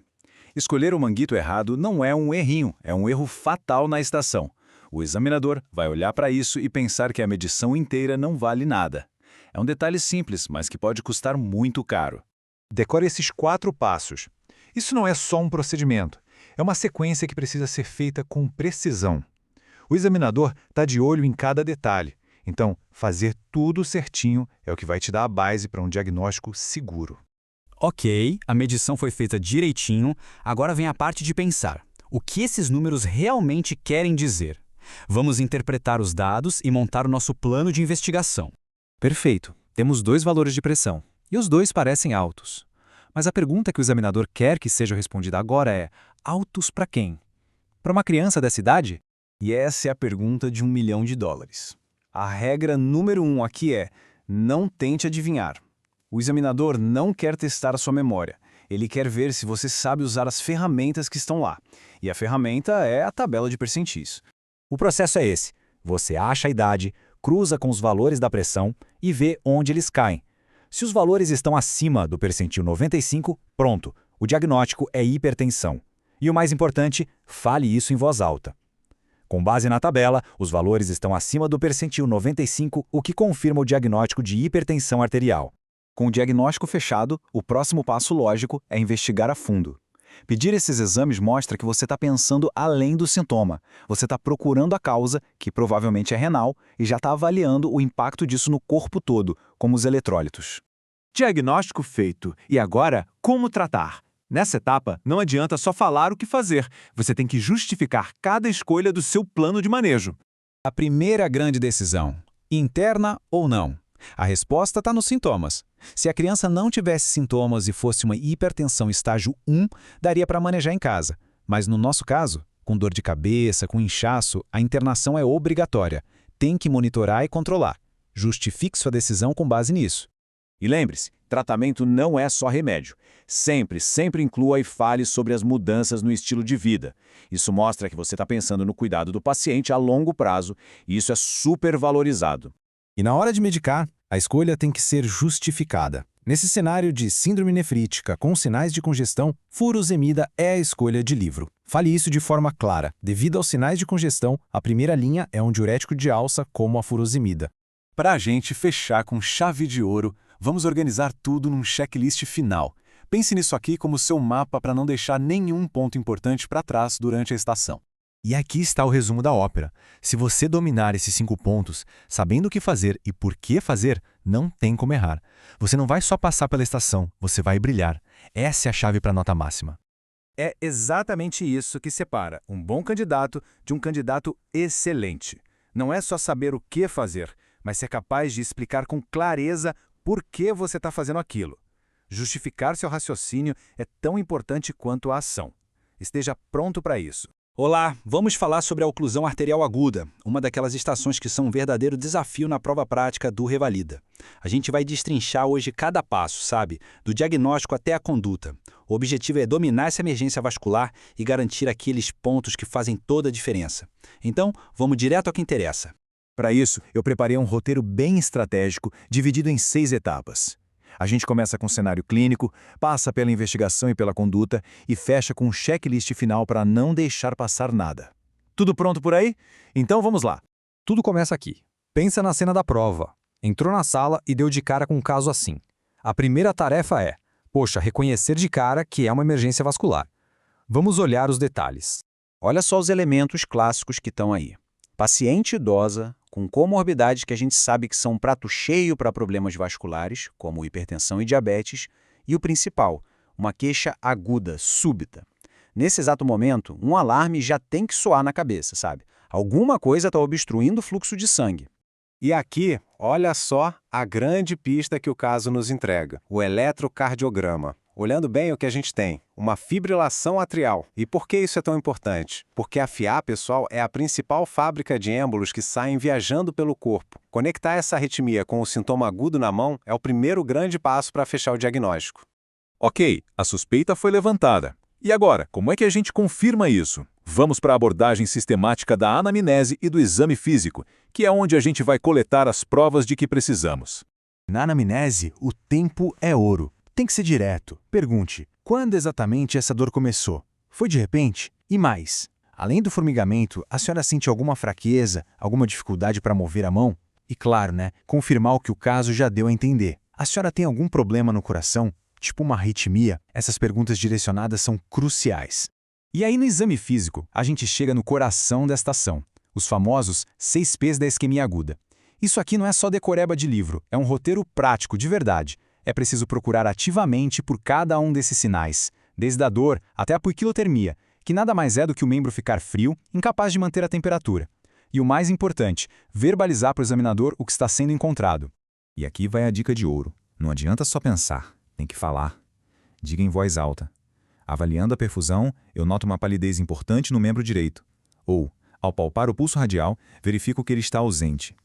F: Escolher o manguito errado não é um errinho, é um erro fatal na estação. O examinador vai olhar para isso e pensar que a medição inteira não vale nada. É um detalhe simples, mas que pode custar muito caro.
D: Decore esses 4 passos. Isso não é só um procedimento, é uma sequência que precisa ser feita com precisão. O examinador está de olho em cada detalhe, então fazer tudo certinho é o que vai te dar a base para um diagnóstico seguro.
F: Ok, a medição foi feita direitinho, agora vem a parte de pensar. O que esses números realmente querem dizer? Vamos interpretar os dados e montar o nosso plano de investigação. Perfeito, temos 2 valores de pressão, e os 2 parecem altos. Mas a pergunta que o examinador quer que seja respondida agora é: altos para quem? Para uma criança dessa idade? E essa é a pergunta de $1 milhão. A regra número 1 aqui é: não tente adivinhar. O examinador não quer testar a sua memória. Ele quer ver se você sabe usar as ferramentas que estão lá. E a ferramenta é a tabela de percentis. O processo é esse. Você acha a idade, cruza com os valores da pressão e vê onde eles caem. Se os valores estão acima do percentil 95, pronto, o diagnóstico é hipertensão. E o mais importante, fale isso em voz alta. Com base na tabela, os valores estão acima do percentil 95, o que confirma o diagnóstico de hipertensão arterial. Com o diagnóstico fechado, o próximo passo lógico é investigar a fundo. Pedir esses exames mostra que você está pensando além do sintoma. Você está procurando a causa, que provavelmente é renal, e já está avaliando o impacto disso no corpo todo, como os eletrólitos. Diagnóstico feito. E agora, como tratar? Nessa etapa, não adianta só falar o que fazer. Você tem que justificar cada escolha do seu plano de manejo.
C: A primeira grande decisão: interna ou não? A resposta está nos sintomas. Se a criança não tivesse sintomas e fosse uma hipertensão estágio 1, daria para manejar em casa. Mas no nosso caso, com dor de cabeça, com inchaço, a internação é obrigatória. Tem que monitorar e controlar. Justifique sua decisão com base nisso.
J: E lembre-se, tratamento não é só remédio. Sempre inclua e fale sobre as mudanças no estilo de vida. Isso mostra que você está pensando no cuidado do paciente a longo prazo e isso é super valorizado.
D: E na hora de medicar, a escolha tem que ser justificada. Nesse cenário de síndrome nefrítica com sinais de congestão, furosemida é a escolha de livro. Fale isso de forma clara. Devido aos sinais de congestão, a primeira linha é um diurético de alça como a furosemida.
F: Para a gente fechar com chave de ouro, vamos organizar tudo num checklist final. Pense nisso aqui como seu mapa para não deixar nenhum ponto importante para trás durante a estação. E aqui está o resumo da ópera. Se você dominar esses 5 pontos, sabendo o que fazer e por que fazer, não tem como errar. Você não vai só passar pela estação, você vai brilhar. Essa é a chave para a nota máxima.
C: É exatamente isso que separa um bom candidato de um candidato excelente. Não é só saber o que fazer, mas ser capaz de explicar com clareza por que você está fazendo aquilo. Justificar seu raciocínio é tão importante quanto a ação. Esteja pronto para isso.
E: Olá, vamos falar sobre a oclusão arterial aguda, uma daquelas estações que são um verdadeiro desafio na prova prática do Revalida. A gente vai destrinchar hoje cada passo, sabe? Do diagnóstico até a conduta. O objetivo é dominar essa emergência vascular e garantir aqueles pontos que fazem toda a diferença. Então, vamos direto ao que interessa.
F: Para isso, eu preparei um roteiro bem estratégico, dividido em 6 etapas. A gente começa com o cenário clínico, passa pela investigação e pela conduta e fecha com um checklist final para não deixar passar nada. Tudo pronto por aí? Então vamos lá.
K: Tudo começa aqui. Pensa na cena da prova. Entrou na sala e deu de cara com um caso assim. A primeira tarefa é, reconhecer de cara que é uma emergência vascular. Vamos olhar os detalhes.
J: Olha só os elementos clássicos que estão aí. Paciente idosa, com comorbidades que a gente sabe que são um prato cheio para problemas vasculares, como hipertensão e diabetes, e o principal, uma queixa aguda, súbita. Nesse exato momento, um alarme já tem que soar na cabeça, sabe? Alguma coisa está obstruindo o fluxo de sangue.
I: E aqui, olha só a grande pista que o caso nos entrega, o eletrocardiograma. Olhando bem o que a gente tem, uma fibrilação atrial. E por que isso é tão importante? Porque a FIA, pessoal, é a principal fábrica de êmbolos que saem viajando pelo corpo. Conectar essa arritmia com o sintoma agudo na mão é o primeiro grande passo para fechar o diagnóstico.
L: Ok, a suspeita foi levantada. E agora, como é que a gente confirma isso? Vamos para a abordagem sistemática da anamnese e do exame físico, que é onde a gente vai coletar as provas de que precisamos.
F: Na anamnese, o tempo é ouro. Tem que ser direto. Pergunte, quando exatamente essa dor começou? Foi de repente? E mais, além do formigamento, a senhora sente alguma fraqueza, alguma dificuldade para mover a mão? E claro, confirmar o que o caso já deu a entender. A senhora tem algum problema no coração? Tipo uma arritmia? Essas perguntas direcionadas são cruciais. E aí no exame físico, a gente chega no coração desta ação, os famosos 6 P's da isquemia aguda. Isso aqui não é só decoreba de livro, é um roteiro prático de verdade. É preciso procurar ativamente por cada um desses sinais, desde a dor até a poiquilotermia, que nada mais é do que o membro ficar frio, incapaz de manter a temperatura. E o mais importante, verbalizar para o examinador o que está sendo encontrado.
M: E aqui vai a dica de ouro. Não adianta só pensar, tem que falar. Diga em voz alta. Avaliando a perfusão, eu noto uma palidez importante no membro direito. Ou, ao palpar o pulso radial, verifico que ele está ausente.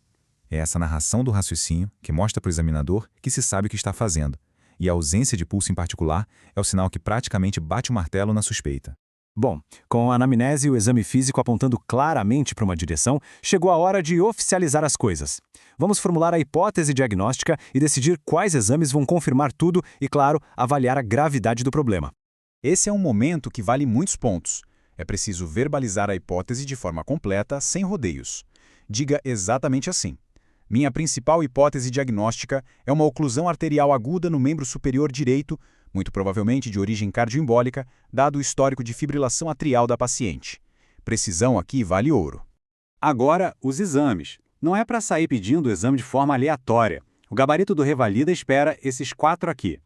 M: É essa narração do raciocínio que mostra para o examinador que se sabe o que está fazendo. E a ausência de pulso em particular é o sinal que praticamente bate o martelo na suspeita.
F: Bom, com a anamnese e o exame físico apontando claramente para uma direção, chegou a hora de oficializar as coisas. Vamos formular a hipótese diagnóstica e decidir quais exames vão confirmar tudo e, claro, avaliar a gravidade do problema.
C: Esse é um momento que vale muitos pontos. É preciso verbalizar a hipótese de forma completa, sem rodeios. Diga exatamente assim. Minha principal hipótese diagnóstica é uma oclusão arterial aguda no membro superior direito, muito provavelmente de origem cardioembólica, dado o histórico de fibrilação atrial da paciente. Precisão aqui vale ouro.
F: Agora, os exames. Não é para sair pedindo o exame de forma aleatória.
C: O gabarito do Revalida espera esses 4 aqui.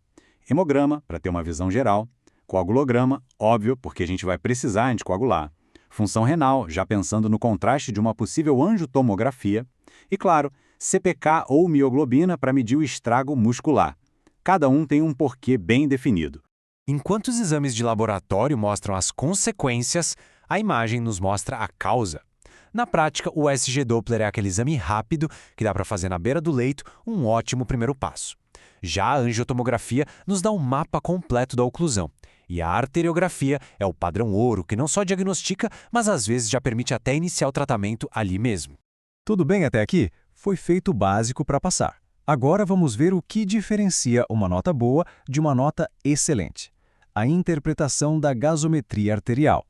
C: Hemograma, para ter uma visão geral. Coagulograma, óbvio, porque a gente vai precisar anticoagular. Função renal, já pensando no contraste de uma possível angiotomografia. E, claro, CPK ou mioglobina para medir o estrago muscular. Cada um tem um porquê bem definido.
K: Enquanto os exames de laboratório mostram as consequências, a imagem nos mostra a causa. Na prática, o USG Doppler é aquele exame rápido que dá para fazer na beira do leito, um ótimo primeiro passo. Já a angiotomografia nos dá um mapa completo da oclusão. E a arteriografia é o padrão ouro que não só diagnostica, mas às vezes já permite até iniciar o tratamento ali mesmo.
E: Tudo bem até aqui? Foi feito o básico para passar. Agora vamos ver o que diferencia uma nota boa de uma nota excelente. A interpretação da gasometria arterial.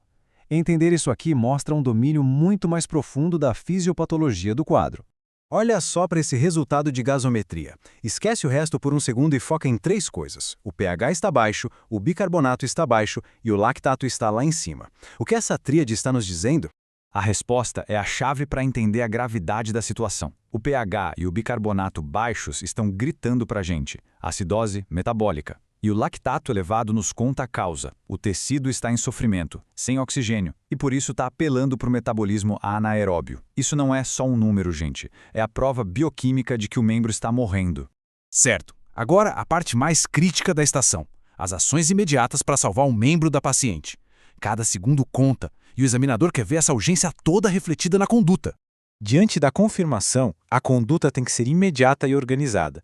E: Entender isso aqui mostra um domínio muito mais profundo da fisiopatologia do quadro. Olha só para esse resultado de gasometria. Esquece o resto por um segundo e foca em 3 coisas. O pH está baixo, o bicarbonato está baixo e o lactato está lá em cima. O que essa tríade está nos dizendo? A resposta é a chave para entender a gravidade da situação. O pH e o bicarbonato baixos estão gritando para a gente. Acidose metabólica. E o lactato elevado nos conta a causa. O tecido está em sofrimento, sem oxigênio, e por isso está apelando para o metabolismo anaeróbio. Isso não é só um número, gente. É a prova bioquímica de que o membro está morrendo.
D: Certo. Agora a parte mais crítica da estação. As ações imediatas para salvar um membro da paciente. Cada segundo conta, e o examinador quer ver essa urgência toda refletida na conduta.
I: Diante da confirmação, a conduta tem que ser imediata e organizada.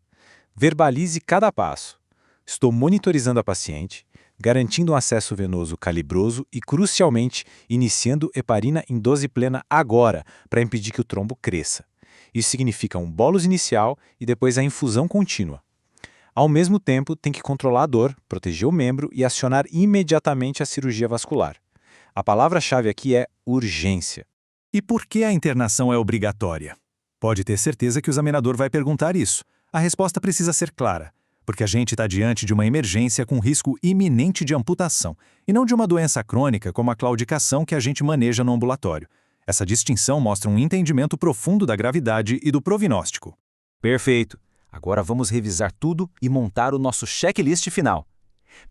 I: Verbalize cada passo. Estou monitorizando a paciente, garantindo um acesso venoso calibroso e, crucialmente, iniciando heparina em dose plena agora, para impedir que o trombo cresça. Isso significa um bolus inicial e depois a infusão contínua. Ao mesmo tempo, tem que controlar a dor, proteger o membro e acionar imediatamente a cirurgia vascular. A palavra-chave aqui é urgência.
E: E por que a internação é obrigatória? Pode ter certeza que o examinador vai perguntar isso. A resposta precisa ser clara. Porque a gente está diante de uma emergência com risco iminente de amputação, e não de uma doença crônica como a claudicação que a gente maneja no ambulatório. Essa distinção mostra um entendimento profundo da gravidade e do prognóstico.
J: Perfeito. Agora vamos revisar tudo e montar o nosso checklist final.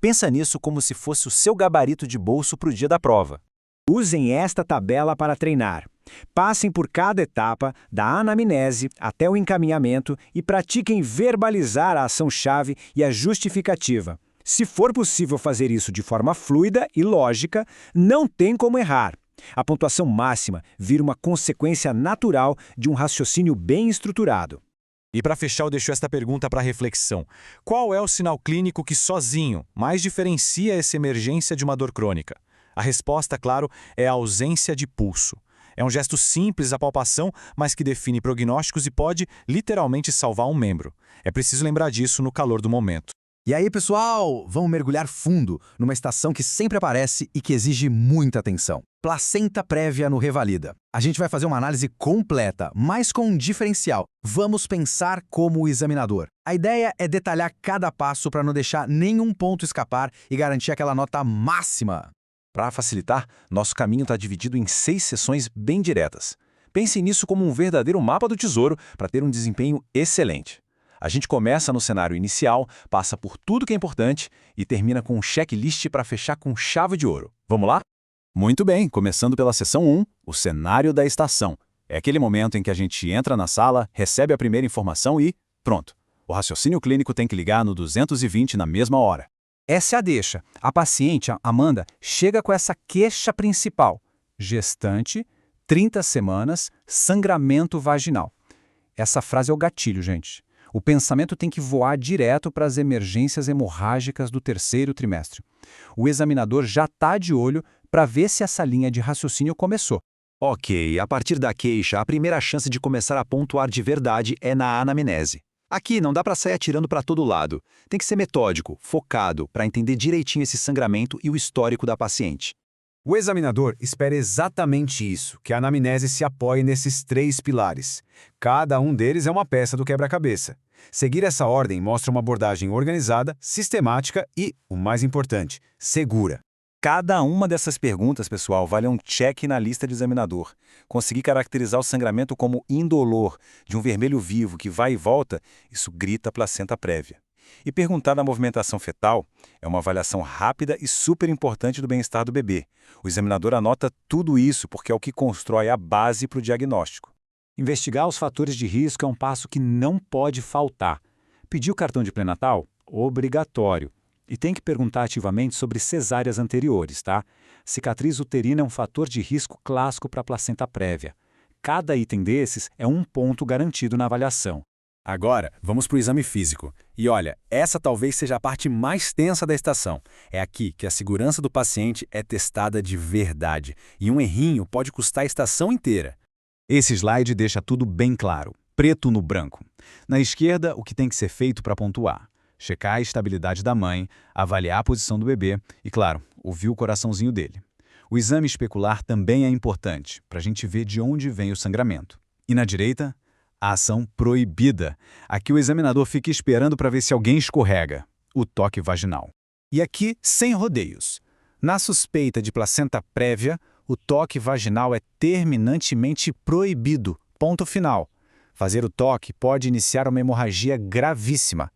J: Pensa nisso como se fosse o seu gabarito de bolso para o dia da prova. Usem esta tabela para treinar. Passem por cada etapa, da anamnese até o encaminhamento e pratiquem verbalizar a ação-chave e a justificativa. Se for possível fazer isso de forma fluida e lógica, não tem como errar. A pontuação máxima vira uma consequência natural de um raciocínio bem estruturado.
D: E para fechar, eu deixo esta pergunta para reflexão. Qual é o sinal clínico que sozinho mais diferencia essa emergência de uma dor crônica? A resposta, claro, é a ausência de pulso. É um gesto simples, a palpação, mas que define prognósticos e pode, literalmente, salvar um membro. É preciso lembrar disso no calor do momento.
G: E aí, pessoal, vamos mergulhar fundo numa estação que sempre aparece e que exige muita atenção. Placenta prévia no Revalida. A gente vai fazer uma análise completa, mas com um diferencial. Vamos pensar como o examinador. A ideia é detalhar cada passo para não deixar nenhum ponto escapar e garantir aquela nota máxima.
C: Para facilitar, nosso caminho está dividido em 6 sessões bem diretas. Pensem nisso como um verdadeiro mapa do tesouro para ter um desempenho excelente. A gente começa no cenário inicial, passa por tudo que é importante e termina com um checklist para fechar com chave de ouro. Vamos lá? Muito bem, começando pela sessão 1, o cenário da estação. É aquele momento em que a gente entra na sala, recebe a primeira informação e pronto. O raciocínio clínico tem que ligar no 220 na mesma hora.
N: Essa é a deixa. A paciente, a Amanda, chega com essa queixa principal. Gestante, 30 semanas, sangramento vaginal. Essa frase é o gatilho, gente. O pensamento tem que voar direto para as emergências hemorrágicas do 3º trimestre. O examinador já está de olho para ver se essa linha de raciocínio começou.
F: Ok, a partir da queixa, a primeira chance de começar a pontuar de verdade é na anamnese. Aqui não dá para sair atirando para todo lado. Tem que ser metódico, focado, para entender direitinho esse sangramento e o histórico da paciente.
D: O examinador espera exatamente isso, que a anamnese se apoie nesses 3 pilares. Cada um deles é uma peça do quebra-cabeça. Seguir essa ordem mostra uma abordagem organizada, sistemática e, o mais importante, segura.
F: Cada uma dessas perguntas, pessoal, vale um check na lista de examinador. Conseguir caracterizar o sangramento como indolor, de um vermelho vivo que vai e volta, isso grita placenta prévia. E perguntar da movimentação fetal é uma avaliação rápida e super importante do bem-estar do bebê. O examinador anota tudo isso porque é o que constrói a base para o diagnóstico.
J: Investigar os fatores de risco é um passo que não pode faltar. Pedir o cartão de pré-natal? Obrigatório. E tem que perguntar ativamente sobre cesáreas anteriores, tá? Cicatriz uterina é um fator de risco clássico para a placenta prévia. Cada item desses é um ponto garantido na avaliação.
C: Agora, vamos para o exame físico. E olha, essa talvez seja a parte mais tensa da estação. É aqui que a segurança do paciente é testada de verdade. E um errinho pode custar a estação inteira.
E: Esse slide deixa tudo bem claro, preto no branco. Na esquerda, o que tem que ser feito para pontuar. Checar a estabilidade da mãe, avaliar a posição do bebê e, claro, ouvir o coraçãozinho dele. O exame especular também é importante, para a gente ver de onde vem o sangramento. E na direita, a ação proibida. Aqui o examinador fica esperando para ver se alguém escorrega. O toque vaginal.
N: E aqui, sem rodeios. Na suspeita de placenta prévia, o toque vaginal é terminantemente proibido. Ponto final. Fazer o toque pode iniciar uma hemorragia gravíssima.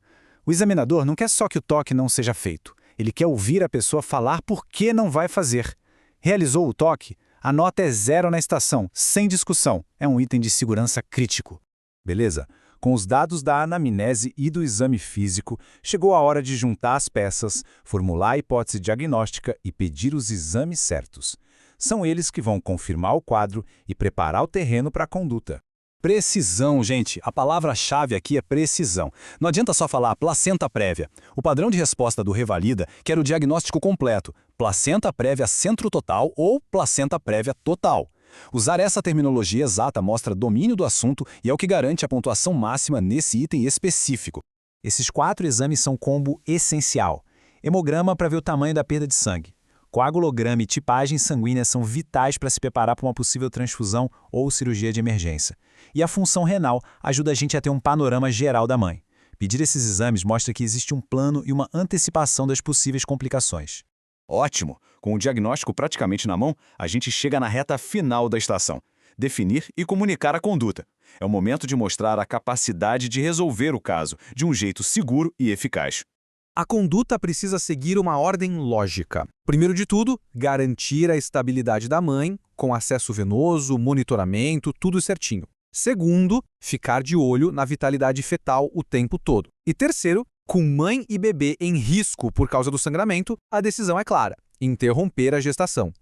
N: O examinador não quer só que o toque não seja feito. Ele quer ouvir a pessoa falar por que não vai fazer. Realizou o toque? A nota é 0 na estação, sem discussão. É um item de segurança crítico.
D: Beleza? Com os dados da anamnese e do exame físico, chegou a hora de juntar as peças, formular a hipótese diagnóstica e pedir os exames certos. São eles que vão confirmar o quadro e preparar o terreno para a conduta.
K: Precisão, gente. A palavra-chave aqui é precisão. Não adianta só falar placenta prévia. O padrão de resposta do Revalida quer o diagnóstico completo, placenta prévia centro total ou placenta prévia total. Usar essa terminologia exata mostra domínio do assunto e é o que garante a pontuação máxima nesse item específico.
C: Esses 4 exames são combo essencial. Hemograma para ver o tamanho da perda de sangue. Coagulograma e tipagem sanguínea são vitais para se preparar para uma possível transfusão ou cirurgia de emergência. E a função renal ajuda a gente a ter um panorama geral da mãe. Pedir esses exames mostra que existe um plano e uma antecipação das possíveis complicações.
F: Ótimo! Com o diagnóstico praticamente na mão, a gente chega na reta final da estação. Definir e comunicar a conduta. É o momento de mostrar a capacidade de resolver o caso de um jeito seguro e eficaz.
K: A conduta precisa seguir uma ordem lógica. Primeiro de tudo, garantir a estabilidade da mãe, com acesso venoso, monitoramento, tudo certinho. Segundo, ficar de olho na vitalidade fetal o tempo todo. E terceiro, com mãe e bebê em risco por causa do sangramento, a decisão é clara: interromper a gestação.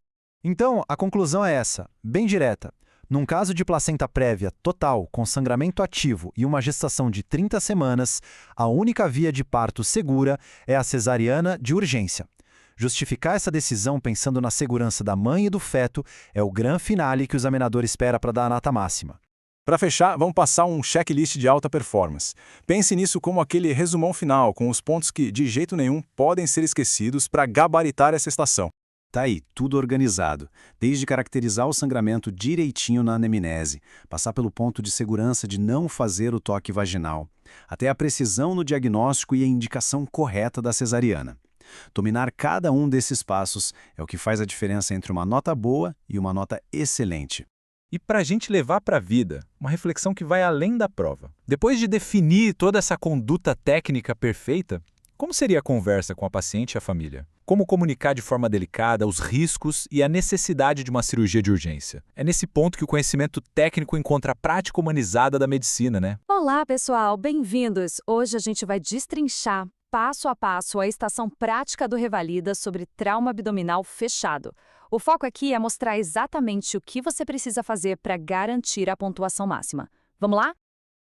G: Então, a conclusão é essa, bem direta. Num caso de placenta prévia total, com sangramento ativo e uma gestação de 30 semanas, a única via de parto segura é a cesariana de urgência. Justificar essa decisão pensando na segurança da mãe e do feto é o grande finale que o examinador espera para dar a nota máxima.
L: Para fechar, vamos passar um checklist de alta performance. Pense nisso como aquele resumão final, com os pontos que, de jeito nenhum, podem ser esquecidos para gabaritar essa estação.
C: Tá aí, tudo organizado, desde caracterizar o sangramento direitinho na anamnese, passar pelo ponto de segurança de não fazer o toque vaginal, até a precisão no diagnóstico e a indicação correta da cesariana. Dominar cada um desses passos é o que faz a diferença entre uma nota boa e uma nota excelente.
I: E para a gente levar para a vida, uma reflexão que vai além da prova. Depois de definir toda essa conduta técnica perfeita, como seria a conversa com a paciente e a família? Como comunicar de forma delicada os riscos e a necessidade de uma cirurgia de urgência? É nesse ponto que o conhecimento técnico encontra a prática humanizada da medicina, né?
B: Olá, pessoal, bem-vindos! Hoje a gente vai destrinchar, passo a passo, a estação prática do Revalida sobre trauma abdominal fechado. O foco aqui é mostrar exatamente o que você precisa fazer para garantir a pontuação máxima. Vamos lá?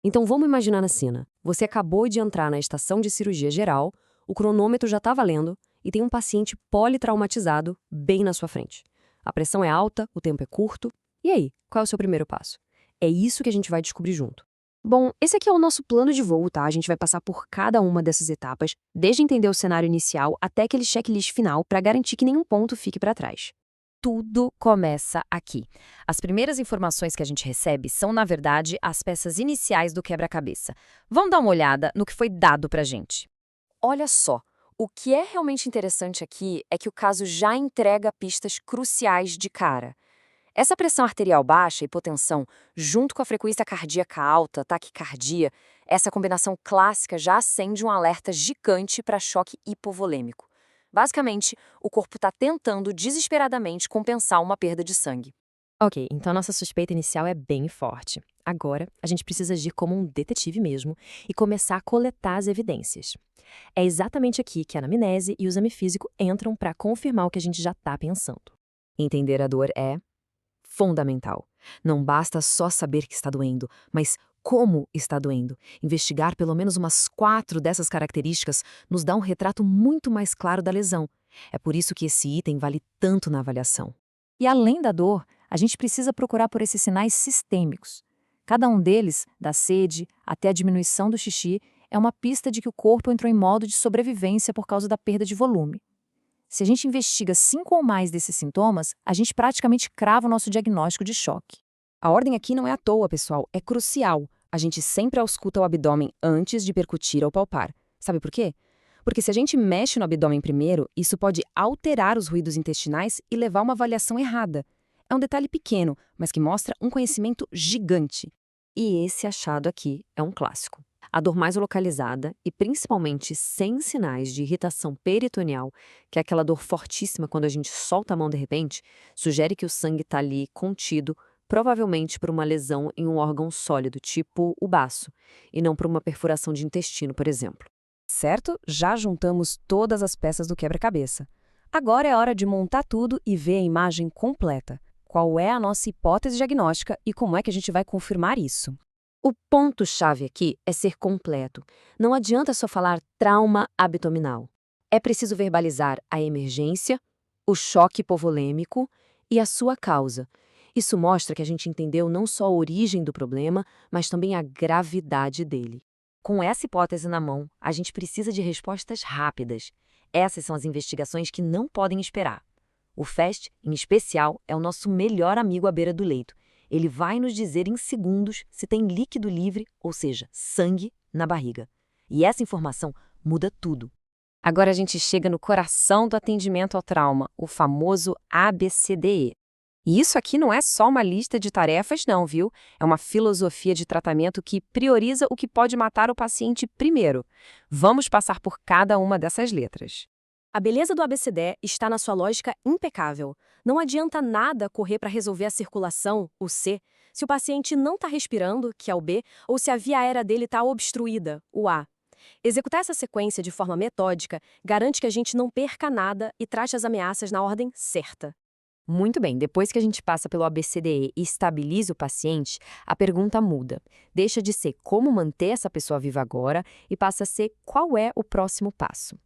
H: Então vamos imaginar a cena. Você acabou de entrar na estação de cirurgia geral, o cronômetro já está valendo e tem um paciente politraumatizado bem na sua frente. A pressão é alta, o tempo é curto. E aí, qual é o seu primeiro passo? É isso que a gente vai descobrir junto. Bom, esse aqui é o nosso plano de voo, tá? A gente vai passar por cada uma dessas etapas, desde entender o cenário inicial até aquele checklist final para garantir que nenhum ponto fique para trás.
B: Tudo começa aqui. As primeiras informações que a gente recebe são, na verdade, as peças iniciais do quebra-cabeça. Vamos dar uma olhada no que foi dado pra gente.
H: Olha só, O que é realmente interessante aqui é que o caso já entrega pistas cruciais de cara. Essa pressão arterial baixa, hipotensão, junto com a frequência cardíaca alta, taquicardia, essa combinação clássica já acende um alerta gigante para choque hipovolêmico. Basicamente, o corpo está tentando desesperadamente compensar uma perda de sangue.
A: Ok, então nossa suspeita inicial é bem forte. Agora, a gente precisa agir como um detetive mesmo e começar a coletar as evidências. É exatamente aqui que a anamnese e o exame físico entram para confirmar o que a gente já está pensando. Entender a dor é fundamental. Não basta só saber que está doendo, mas como está doendo. Investigar pelo menos umas 4 dessas características nos dá um retrato muito mais claro da lesão. É por isso que esse item vale tanto na avaliação. E além da dor, a gente precisa procurar por esses sinais sistêmicos. Cada um deles, da sede até a diminuição do xixi, é uma pista de que o corpo entrou em modo de sobrevivência por causa da perda de volume. Se a gente investiga 5 ou mais desses sintomas, a gente praticamente crava o nosso diagnóstico de choque. A ordem aqui não é à toa, pessoal, é crucial. A gente sempre ausculta o abdômen antes de percutir ou palpar. Sabe por quê? Porque se a gente mexe no abdômen primeiro, isso pode alterar os ruídos intestinais e levar a uma avaliação errada. É um detalhe pequeno, mas que mostra um conhecimento gigante. E esse achado aqui é um clássico. A dor mais localizada e principalmente sem sinais de irritação peritoneal, que é aquela dor fortíssima quando a gente solta a mão de repente, sugere que o sangue está ali contido, provavelmente por uma lesão em um órgão sólido, tipo o baço, e não por uma perfuração de intestino, por exemplo. Certo? Já juntamos todas as peças do quebra-cabeça. Agora é hora de montar tudo e ver a imagem completa. Qual é a nossa hipótese diagnóstica e como é que a gente vai confirmar isso? O ponto-chave aqui é ser completo. Não adianta só falar trauma abdominal. É preciso verbalizar a emergência, o choque hipovolêmico e a sua causa. Isso mostra que a gente entendeu não só a origem do problema, mas também a gravidade dele. Com essa hipótese na mão, a gente precisa de respostas rápidas. Essas são as investigações que não podem esperar. O FAST, em especial, é o nosso melhor amigo à beira do leito. Ele vai nos dizer em segundos se tem líquido livre, ou seja, sangue, na barriga. E essa informação muda tudo. Agora a gente chega no coração do atendimento ao trauma, o famoso ABCDE. E isso aqui não é só uma lista de tarefas, não, viu? É uma filosofia de tratamento que prioriza o que pode matar o paciente primeiro. Vamos passar por cada uma dessas letras. A beleza do ABCD está na sua lógica impecável. Não adianta nada correr para resolver a circulação, o C, se o paciente não está respirando, que é o B, ou se a via aérea dele está obstruída, o A. Executar essa sequência de forma metódica garante que a gente não perca nada e trate as ameaças na ordem certa. Muito bem, depois que a gente passa pelo ABCDE e estabiliza o paciente, a pergunta muda. Deixa de ser como manter essa pessoa viva agora e passa a ser qual é o próximo passo.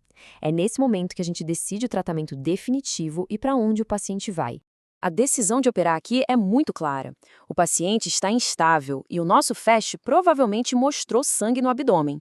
A: É nesse momento que a gente decide o tratamento definitivo e para onde o paciente vai. A decisão de operar aqui é muito clara. O paciente está instável e o nosso FAST provavelmente mostrou sangue no abdômen.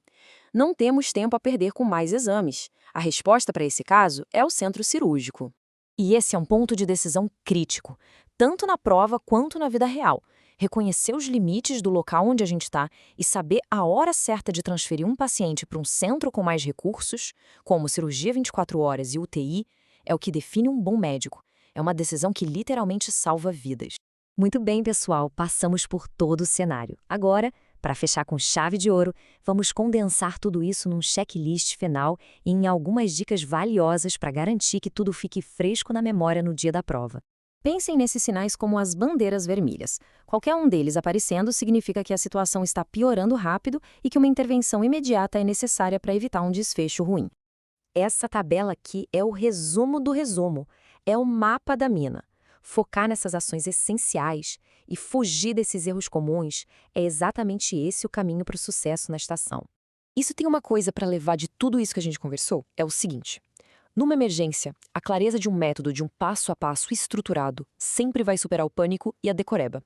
A: Não temos tempo a perder com mais exames. A resposta para esse caso é o centro cirúrgico. E esse é um ponto de decisão crítico, tanto na prova quanto na vida real. Reconhecer os limites do local onde a gente está e saber a hora certa de transferir um paciente para um centro com mais recursos, como cirurgia 24 horas e UTI, é o que define um bom médico. É uma decisão que literalmente salva vidas. Muito bem, pessoal, passamos por todo o cenário. Agora, para fechar com chave de ouro, vamos condensar tudo isso num checklist final e em algumas dicas valiosas para garantir que tudo fique fresco na memória no dia da prova. Pensem nesses sinais como as bandeiras vermelhas. Qualquer um deles aparecendo significa que a situação está piorando rápido e que uma intervenção imediata é necessária para evitar um desfecho ruim. Essa tabela aqui é o resumo do resumo, é o mapa da mina. Focar nessas ações essenciais e fugir desses erros comuns é exatamente esse o caminho para o sucesso na estação. Isso tem uma coisa para levar de tudo isso que a gente conversou, é o seguinte. Numa emergência, a clareza de um método de um passo a passo estruturado sempre vai superar o pânico e a decoreba.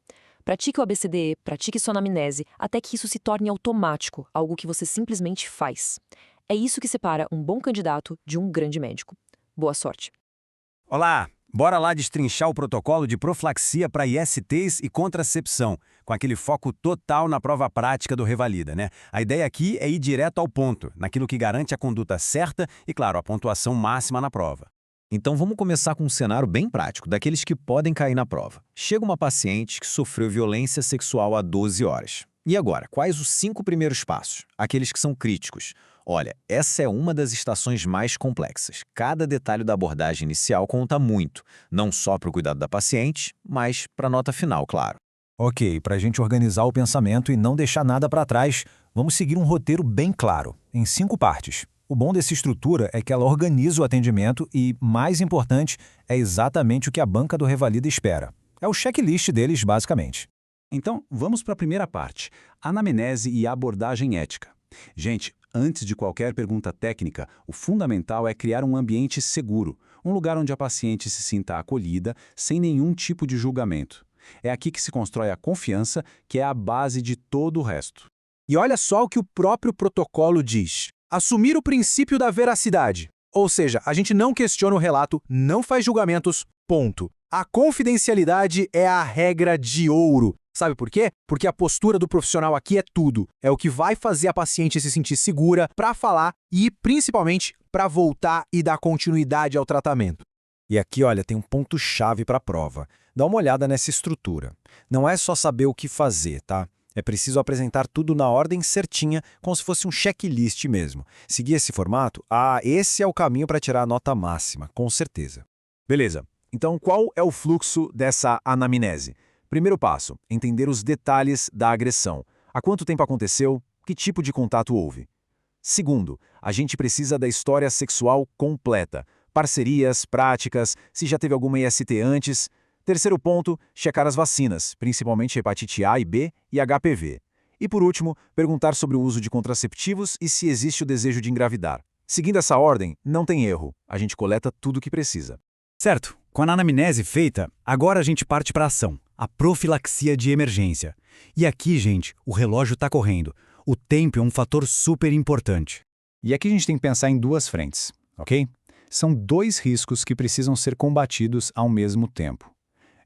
A: Pratique o ABCDE, pratique sua anamnese, até que isso se torne automático, algo que você simplesmente faz. É isso que separa um bom candidato de um grande médico. Boa sorte!
I: Olá,
F: Bora lá destrinchar o protocolo de profilaxia para ISTs e contracepção, com aquele foco total na prova prática do Revalida, né? A ideia aqui é ir direto ao ponto, naquilo que garante a conduta certa e, claro, a pontuação máxima na prova.
O: Então vamos começar com um cenário bem prático, daqueles que podem cair na prova. Chega uma paciente que sofreu violência sexual há 12 horas. E agora, quais os 5 primeiros passos? Aqueles que são críticos. Olha, essa é uma das estações mais complexas. Cada detalhe da abordagem inicial conta muito, não só para o cuidado da paciente, mas para a nota final, claro.
E: Ok, para a gente organizar o pensamento e não deixar nada para trás, vamos seguir um roteiro bem claro, em 5 partes. O bom dessa estrutura é que ela organiza o atendimento e, mais importante, é exatamente o que a banca do Revalida espera. É o checklist deles, basicamente.
J: Então, vamos para a primeira parte, anamnese e abordagem ética. Gente, antes de qualquer pergunta técnica, o fundamental é criar um ambiente seguro, um lugar onde a paciente se sinta acolhida, sem nenhum tipo de julgamento. É aqui que se constrói a confiança, que é a base de todo o resto.
K: E olha só o que o próprio protocolo diz. Assumir o princípio da veracidade. Ou seja, a gente não questiona o relato, não faz julgamentos, ponto. A confidencialidade é a regra de ouro. Sabe por quê? Porque a postura do profissional aqui é tudo. É o que vai fazer a paciente se sentir segura para falar e, principalmente, para voltar e dar continuidade ao tratamento.
P: E aqui, olha, tem um ponto-chave para a prova. Dá uma olhada nessa estrutura. Não é só saber o que fazer, tá? É preciso apresentar tudo na ordem certinha, como se fosse um checklist mesmo. Seguir esse formato? Esse é o caminho para tirar a nota máxima, com certeza.
J: Beleza. Então, qual é o fluxo dessa anamnese? Primeiro passo, entender os detalhes da agressão. Há quanto tempo aconteceu? Que tipo de contato houve? Segundo, a gente precisa da história sexual completa. Parcerias, práticas, se já teve alguma IST antes. Terceiro ponto, checar as vacinas, principalmente hepatite A e B e HPV. E por último, perguntar sobre o uso de contraceptivos e se existe o desejo de engravidar. Seguindo essa ordem, não tem erro. A gente coleta tudo o que precisa.
F: Certo. Com a anamnese feita, agora a gente parte para a ação, a profilaxia de emergência. E aqui, gente, o relógio está correndo. O tempo é um fator super importante.
N: E aqui a gente tem que pensar em 2 frentes, ok? São 2 riscos que precisam ser combatidos ao mesmo tempo.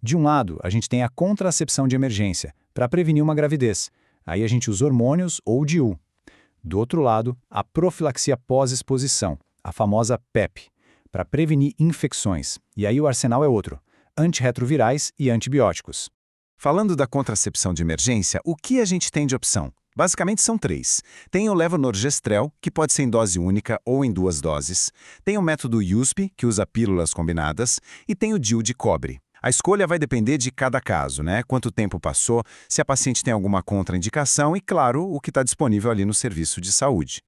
N: De um lado, a gente tem a contracepção de emergência, para prevenir uma gravidez. Aí a gente usa hormônios ou DIU. Do outro lado, a profilaxia pós-exposição, a famosa PEP, para prevenir infecções. E aí o arsenal é outro, antirretrovirais e antibióticos.
D: Falando da contracepção de emergência, o que a gente tem de opção? Basicamente são 3. Tem o levonorgestrel, que pode ser em dose única ou em 2 doses. Tem o método USP, que usa pílulas combinadas. E tem o DIU de cobre. A escolha vai depender de cada caso, né? Quanto tempo passou, se a paciente tem alguma contraindicação e, claro, o que está disponível ali no serviço de saúde.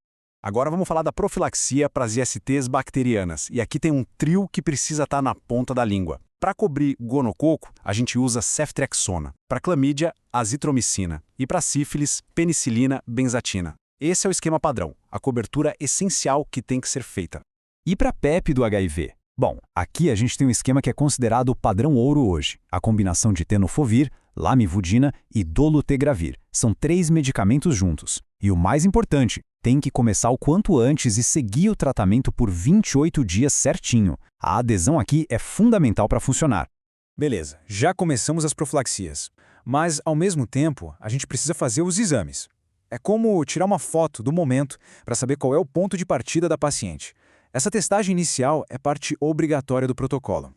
C: Agora vamos falar da profilaxia para as ISTs bacterianas. E aqui tem um trio que precisa estar na ponta da língua. Para cobrir gonococo, a gente usa ceftriaxona. Para clamídia, azitromicina. E para sífilis, penicilina, benzatina. Esse é o esquema padrão, a cobertura essencial que tem que ser feita.
E: E para PEP do HIV? Bom, aqui a gente tem um esquema que é considerado o padrão ouro hoje. A combinação de tenofovir, lamivudina e dolutegravir. São 3 medicamentos juntos. E o mais importante, tem que começar o quanto antes e seguir o tratamento por 28 dias certinho. A adesão aqui é fundamental para funcionar.
C: Beleza, já começamos as profilaxias. Mas, ao mesmo tempo, a gente precisa fazer os exames. É como tirar uma foto do momento para saber qual é o ponto de partida da paciente. Essa testagem inicial é parte obrigatória do protocolo.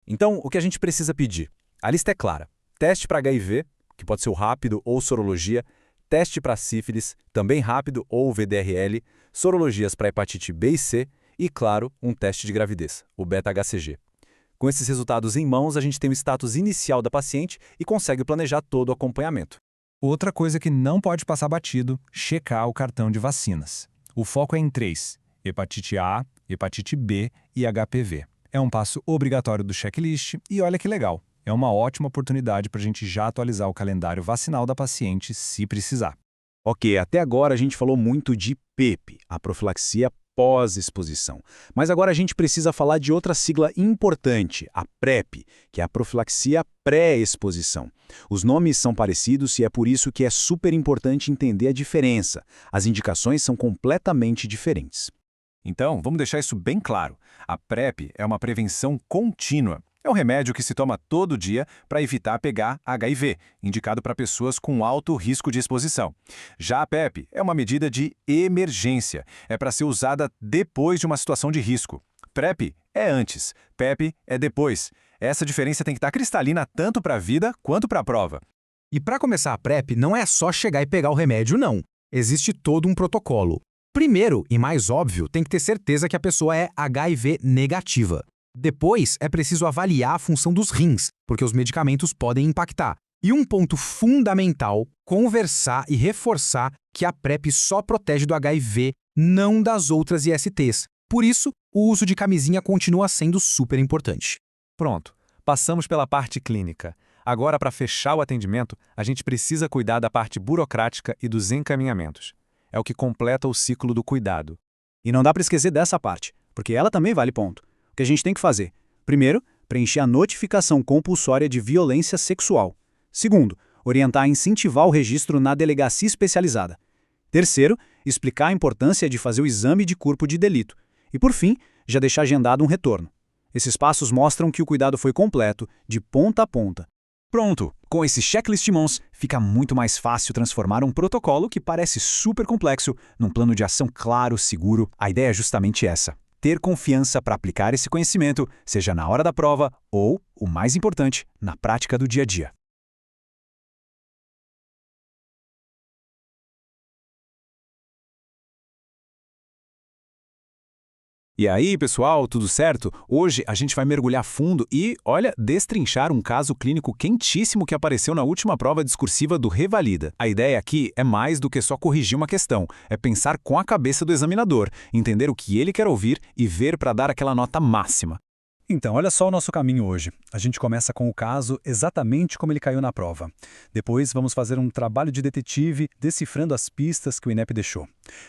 C: Então, o que a gente precisa pedir? A lista é clara. Teste para HIV, que pode ser o rápido ou sorologia, teste para sífilis, também rápido ou VDRL, sorologias para hepatite B e C e, claro, um teste de gravidez, o beta-HCG. Com esses resultados em mãos, a gente tem o status inicial da paciente e consegue planejar todo o acompanhamento.
N: Outra coisa que não pode passar batido, checar o cartão de vacinas. O foco é em 3, hepatite A, hepatite B e HPV. É um passo obrigatório do checklist e olha que legal. É uma ótima oportunidade para a gente já atualizar o calendário vacinal da paciente se precisar.
D: Ok, até agora a gente falou muito de PEP, a profilaxia pós-exposição. Mas agora a gente precisa falar de outra sigla importante, a PrEP, que é a profilaxia pré-exposição. Os nomes são parecidos e é por isso que é super importante entender a diferença. As indicações são completamente diferentes.
I: Então, vamos deixar isso bem claro. A PrEP é uma prevenção contínua.
D: É um remédio que se toma todo dia para evitar pegar HIV, indicado para pessoas com alto risco de exposição. Já a PEP é uma medida de emergência, é para ser usada depois de uma situação de risco. PrEP é antes, PEP é depois. Essa diferença tem que estar cristalina tanto para a vida quanto para a prova.
G: E para começar a PrEP, não é só chegar e pegar o remédio, não. Existe todo um protocolo. Primeiro, e mais óbvio, tem que ter certeza que a pessoa é HIV negativa. Depois, é preciso avaliar a função dos rins, porque os medicamentos podem impactar. E um ponto fundamental, conversar e reforçar que a PrEP só protege do HIV, não das outras ISTs. Por isso, o uso de camisinha continua sendo super importante.
C: Pronto, passamos pela parte clínica. Agora, para fechar o atendimento, a gente precisa cuidar da parte burocrática e dos encaminhamentos. É o que completa o ciclo do cuidado.
J: E não dá para esquecer dessa parte, porque ela também vale ponto. O que a gente tem que fazer? Primeiro, preencher a notificação compulsória de violência sexual. Segundo, orientar e incentivar o registro na delegacia especializada. Terceiro, explicar a importância de fazer o exame de corpo de delito. E por fim, já deixar agendado um retorno. Esses passos mostram que o cuidado foi completo, de ponta a ponta.
F: Pronto! Com esse checklist em mãos, fica muito mais fácil transformar um protocolo que parece super complexo num plano de ação claro, seguro. A ideia é justamente essa: ter confiança para aplicar esse conhecimento, seja na hora da prova ou, o mais importante, na prática do dia a dia.
C: E aí, pessoal, tudo certo? Hoje a gente vai mergulhar fundo e, olha, destrinchar um caso clínico quentíssimo que apareceu na última prova discursiva do Revalida. A ideia aqui é mais do que só corrigir uma questão, é pensar com a cabeça do examinador, entender o que ele quer ouvir e ver para dar aquela nota máxima.
E: Então, olha só o nosso caminho hoje. A gente começa com o caso exatamente como ele caiu na prova. Depois, vamos fazer um trabalho de detetive decifrando as pistas que o INEP deixou.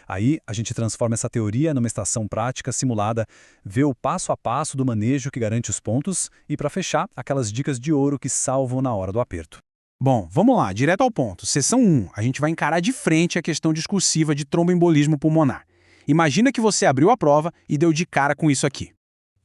E: Aí, a gente transforma essa teoria numa estação prática simulada, vê o passo a passo do manejo que garante os pontos e, para fechar, aquelas dicas de ouro que salvam na hora do aperto.
K: Bom, vamos lá, direto ao ponto. Seção 1, a gente vai encarar de frente a questão discursiva de tromboembolismo pulmonar. Imagina que você abriu a prova e deu de cara com isso aqui.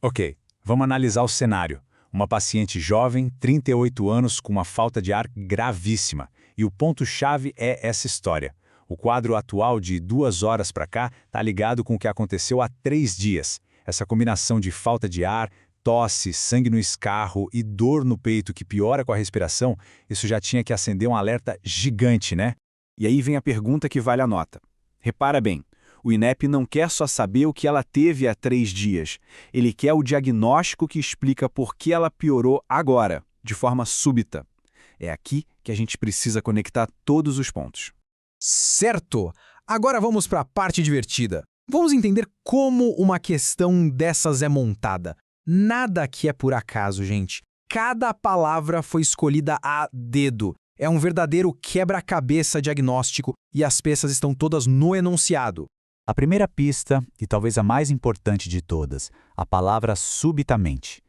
C: Ok. Vamos analisar o cenário. Uma paciente jovem, 38 anos, com uma falta de ar gravíssima. E o ponto-chave é essa história. O quadro atual de 2 horas para cá está ligado com o que aconteceu há 3 dias. Essa combinação de falta de ar, tosse, sangue no escarro e dor no peito que piora com a respiração, isso já tinha que acender um alerta gigante, né?
F: E aí vem a pergunta que vale a nota. Repara bem. O INEP não quer só saber o que ela teve há 3 dias. Ele quer o diagnóstico que explica por que ela piorou agora, de forma súbita. É aqui que a gente precisa conectar todos os pontos.
G: Certo! Agora vamos para a parte divertida. Vamos entender como uma questão dessas é montada. Nada aqui é por acaso, gente. Cada palavra foi escolhida a dedo. É um verdadeiro quebra-cabeça diagnóstico e as peças estão todas no enunciado.
E: A primeira pista, e talvez a mais importante de todas, a palavra subitamente.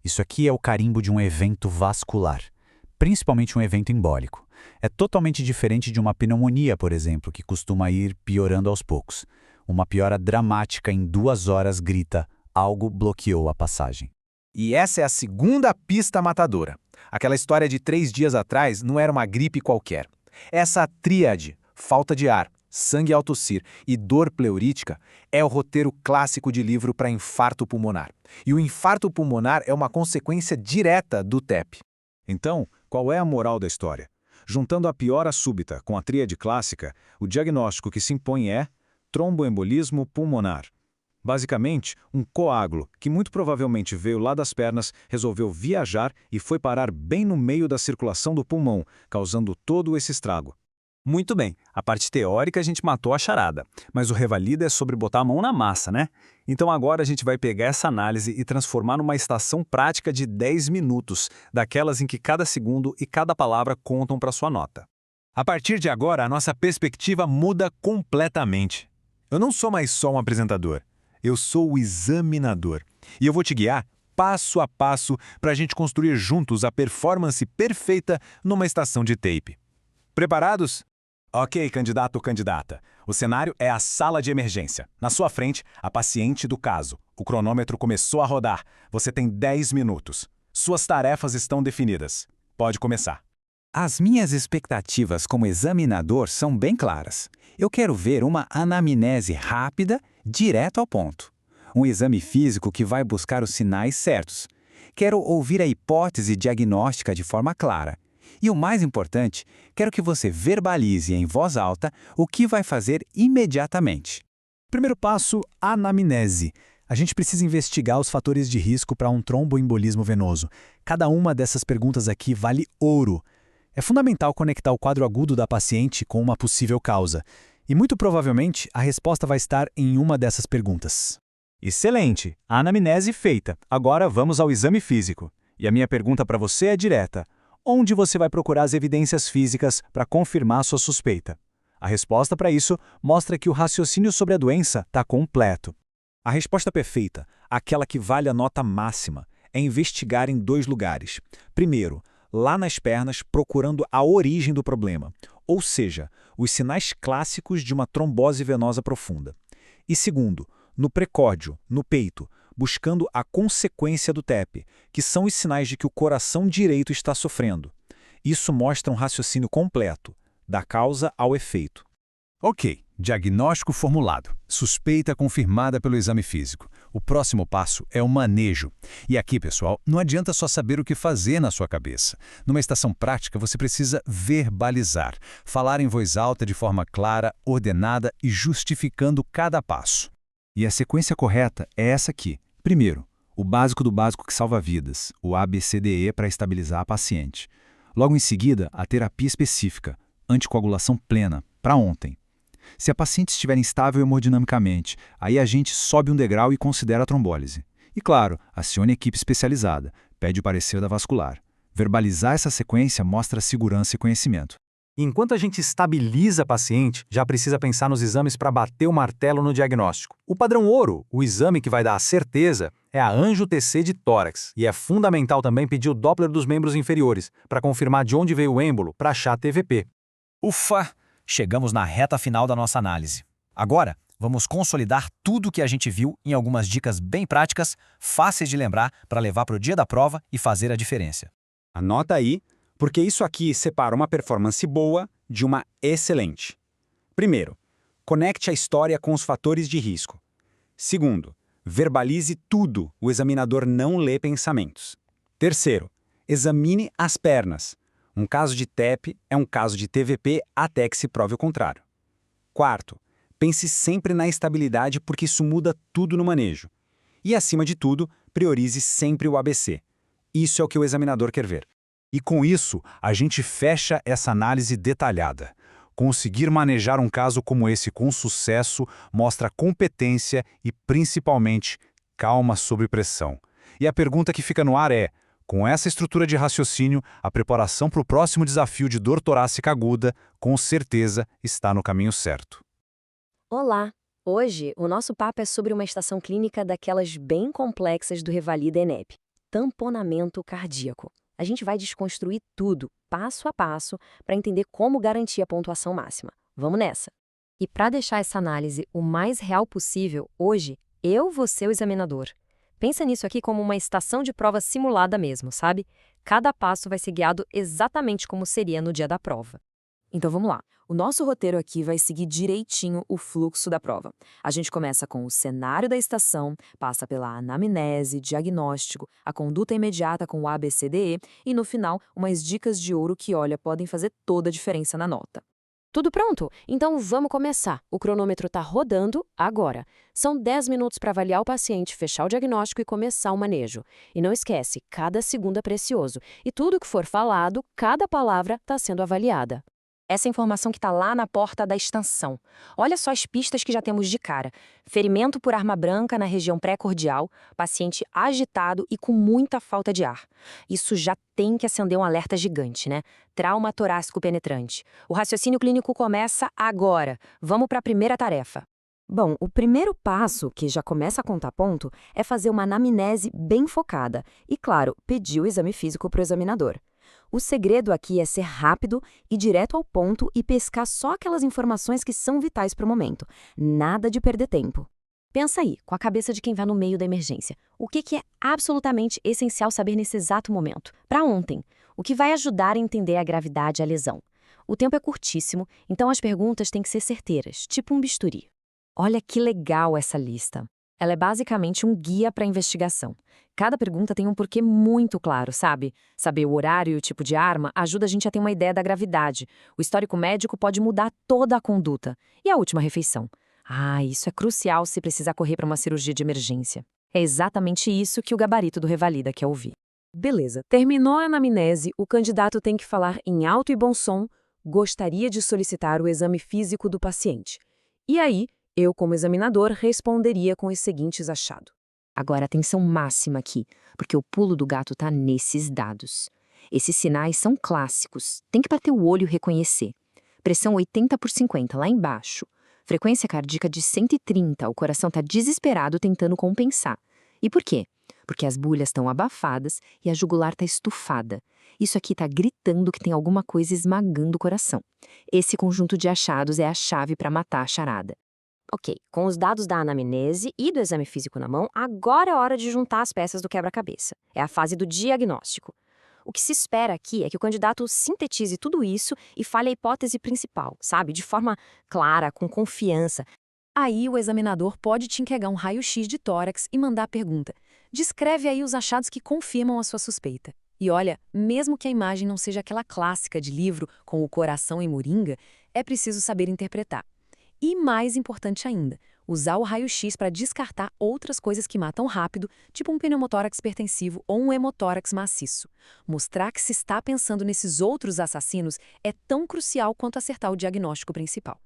E: Isso aqui é o carimbo de um evento vascular, principalmente um evento embólico. É totalmente diferente de uma pneumonia, por exemplo, que costuma ir piorando aos poucos. Uma piora dramática em 2 horas grita: algo bloqueou a passagem.
K: E essa é a segunda pista matadora. Aquela história de 3 dias atrás não era uma gripe qualquer. Essa tríade, falta de ar, sangue ao tossir e dor pleurítica, é o roteiro clássico de livro para infarto pulmonar. E o infarto pulmonar é uma consequência direta do TEP.
F: Então, qual é a moral da história? Juntando a piora súbita com a tríade clássica, o diagnóstico que se impõe é tromboembolismo pulmonar. Basicamente, um coágulo que muito provavelmente veio lá das pernas, resolveu viajar e foi parar bem no meio da circulação do pulmão, causando todo esse estrago.
J: Muito bem, a parte teórica a gente matou a charada, mas o Revalida é sobre botar a mão na massa, né? Então agora a gente vai pegar essa análise e transformar numa estação prática de 10 minutos, daquelas em que cada segundo e cada palavra contam para sua nota.
C: A partir de agora, a nossa perspectiva muda completamente. Eu não sou mais só um apresentador, eu sou o examinador. E eu vou te guiar passo a passo para a gente construir juntos a performance perfeita numa estação de tape. Preparados? Ok, candidato ou candidata. O cenário é a sala de emergência. Na sua frente, a paciente do caso. O cronômetro começou a rodar. Você tem 10 minutos. Suas tarefas estão definidas. Pode começar.
E: As minhas expectativas como examinador são bem claras. Eu quero ver uma anamnese rápida, direto ao ponto. Um exame físico que vai buscar os sinais certos. Quero ouvir a hipótese diagnóstica de forma clara. E o mais importante, quero que você verbalize em voz alta o que vai fazer imediatamente.
C: Primeiro passo, anamnese. A gente precisa investigar os fatores de risco para um tromboembolismo venoso. Cada uma dessas perguntas aqui vale ouro. É fundamental conectar o quadro agudo da paciente com uma possível causa. E muito provavelmente a resposta vai estar em uma dessas perguntas. Excelente! A anamnese feita. Agora vamos ao exame físico. E a minha pergunta para você é direta. Onde você vai procurar as evidências físicas para confirmar sua suspeita? A resposta para isso mostra que o raciocínio sobre a doença está completo.
F: A resposta perfeita, aquela que vale a nota máxima, é investigar em 2 lugares. Primeiro, lá nas pernas, procurando a origem do problema, ou seja, os sinais clássicos de uma trombose venosa profunda. E segundo, no precórdio, no peito, buscando a consequência do TEP, que são os sinais de que o coração direito está sofrendo. Isso mostra um raciocínio completo, da causa ao efeito.
D: Ok, diagnóstico formulado, suspeita confirmada pelo exame físico. O próximo passo é o manejo. E aqui, pessoal, não adianta só saber o que fazer na sua cabeça. Numa estação prática, você precisa verbalizar, falar em voz alta de forma clara, ordenada e justificando cada passo. E a sequência correta é essa aqui. Primeiro, o básico do básico que salva vidas, o ABCDE para estabilizar a paciente. Logo em seguida, a terapia específica, anticoagulação plena, para ontem. Se a paciente estiver instável hemodinamicamente, aí a gente sobe um degrau e considera a trombólise. E claro, acione a equipe especializada, pede o parecer da vascular. Verbalizar essa sequência mostra segurança e conhecimento.
K: Enquanto a gente estabiliza a paciente, já precisa pensar nos exames para bater o martelo no diagnóstico. O padrão ouro, o exame que vai dar a certeza, é a angio-TC de tórax. E é fundamental também pedir o Doppler dos membros inferiores, para confirmar de onde veio o êmbolo, para achar TVP.
O: Ufa! Chegamos na reta final da nossa análise. Agora, vamos consolidar tudo o que a gente viu em algumas dicas bem práticas, fáceis de lembrar para levar para o dia da prova e fazer a diferença.
F: Anota aí, porque isso aqui separa uma performance boa de uma excelente. Primeiro, conecte a história com os fatores de risco. Segundo, verbalize tudo, o examinador não lê pensamentos. Terceiro, examine as pernas. Um caso de TEP é um caso de TVP até que se prove o contrário. Quarto, pense sempre na estabilidade porque isso muda tudo no manejo. E, acima de tudo, priorize sempre o ABC. Isso é o que o examinador quer ver.
D: E com isso, a gente fecha essa análise detalhada. Conseguir manejar um caso como esse com sucesso mostra competência e, principalmente, calma sob pressão. E a pergunta que fica no ar é: com essa estrutura de raciocínio, a preparação para o próximo desafio de dor torácica aguda, com certeza, está no caminho certo.
H: Olá! Hoje, o nosso papo é sobre uma estação clínica daquelas bem complexas do Revalida ENEP, tamponamento cardíaco. A gente vai desconstruir tudo, passo a passo, para entender como garantir a pontuação máxima. Vamos nessa! E para deixar essa análise o mais real possível, hoje, eu vou ser o examinador. Pensa nisso aqui como uma estação de prova simulada mesmo, sabe? Cada passo vai ser guiado exatamente como seria no dia da prova. Então vamos lá. O nosso roteiro aqui vai seguir direitinho o fluxo da prova. A gente começa com o cenário da estação, passa pela anamnese, diagnóstico, a conduta imediata com o ABCDE e, no final, umas dicas de ouro que, olha, podem fazer toda a diferença na nota. Tudo pronto? Então vamos começar. O cronômetro está rodando agora. São 10 minutos para avaliar o paciente, fechar o diagnóstico e começar o manejo. E não esquece, cada segundo é precioso. E tudo que for falado, cada palavra está sendo avaliada. Essa informação que está lá na porta da extensão. Olha só as pistas que já temos de cara. Ferimento por arma branca na região pré-cordial, paciente agitado e com muita falta de ar. Isso já tem que acender um alerta gigante, né? Trauma torácico penetrante. O raciocínio clínico começa agora. Vamos para a primeira tarefa. Bom, o primeiro passo, que já começa a contar ponto, é fazer uma anamnese bem focada. E, claro, pedir o exame físico para o examinador. O segredo aqui é ser rápido e direto ao ponto e pescar só aquelas informações que são vitais para o momento. Nada de perder tempo.
B: Pensa aí, com a cabeça de quem vai no meio da emergência. O que é absolutamente essencial saber nesse exato momento? Para ontem. O que vai ajudar a entender a gravidade da lesão. O tempo é curtíssimo, então as perguntas têm que ser certeiras, tipo um bisturi.
A: Olha que legal essa lista. Ela é basicamente um guia para a investigação. Cada pergunta tem um porquê muito claro, sabe? Saber o horário e o tipo de arma ajuda a gente a ter uma ideia da gravidade. O histórico médico pode mudar toda a conduta. E a última refeição? Isso é crucial se precisar correr para uma cirurgia de emergência. É exatamente isso que o gabarito do Revalida quer ouvir.
H: Beleza, terminou a anamnese, o candidato tem que falar em alto e bom som: gostaria de solicitar o exame físico do paciente. E aí, eu, como examinador, responderia com os seguintes achados.
A: Agora, atenção máxima aqui, porque o pulo do gato está nesses dados. Esses sinais são clássicos, tem que bater o olho e reconhecer. Pressão 80/50, lá embaixo. Frequência cardíaca de 130, o coração está desesperado tentando compensar. E por quê? Porque as bulhas estão abafadas e a jugular está estufada. Isso aqui está gritando que tem alguma coisa esmagando o coração. Esse conjunto de achados é a chave para matar a charada.
H: Ok, com os dados da anamnese e do exame físico na mão, agora é hora de juntar as peças do quebra-cabeça. É a fase do diagnóstico. O que se espera aqui é que o candidato sintetize tudo isso e fale a hipótese principal, sabe? De forma clara, com confiança.
B: Aí o examinador pode te enquegar um raio-x de tórax e mandar a pergunta: descreve aí os achados que confirmam a sua suspeita. E olha, mesmo que a imagem não seja aquela clássica de livro com o coração em moringa, é preciso saber interpretar. E mais importante ainda, usar o raio-x para descartar outras coisas que matam rápido, tipo um pneumotórax hipertensivo ou um hemotórax maciço. Mostrar que se está pensando nesses outros assassinos é tão crucial quanto acertar o diagnóstico principal.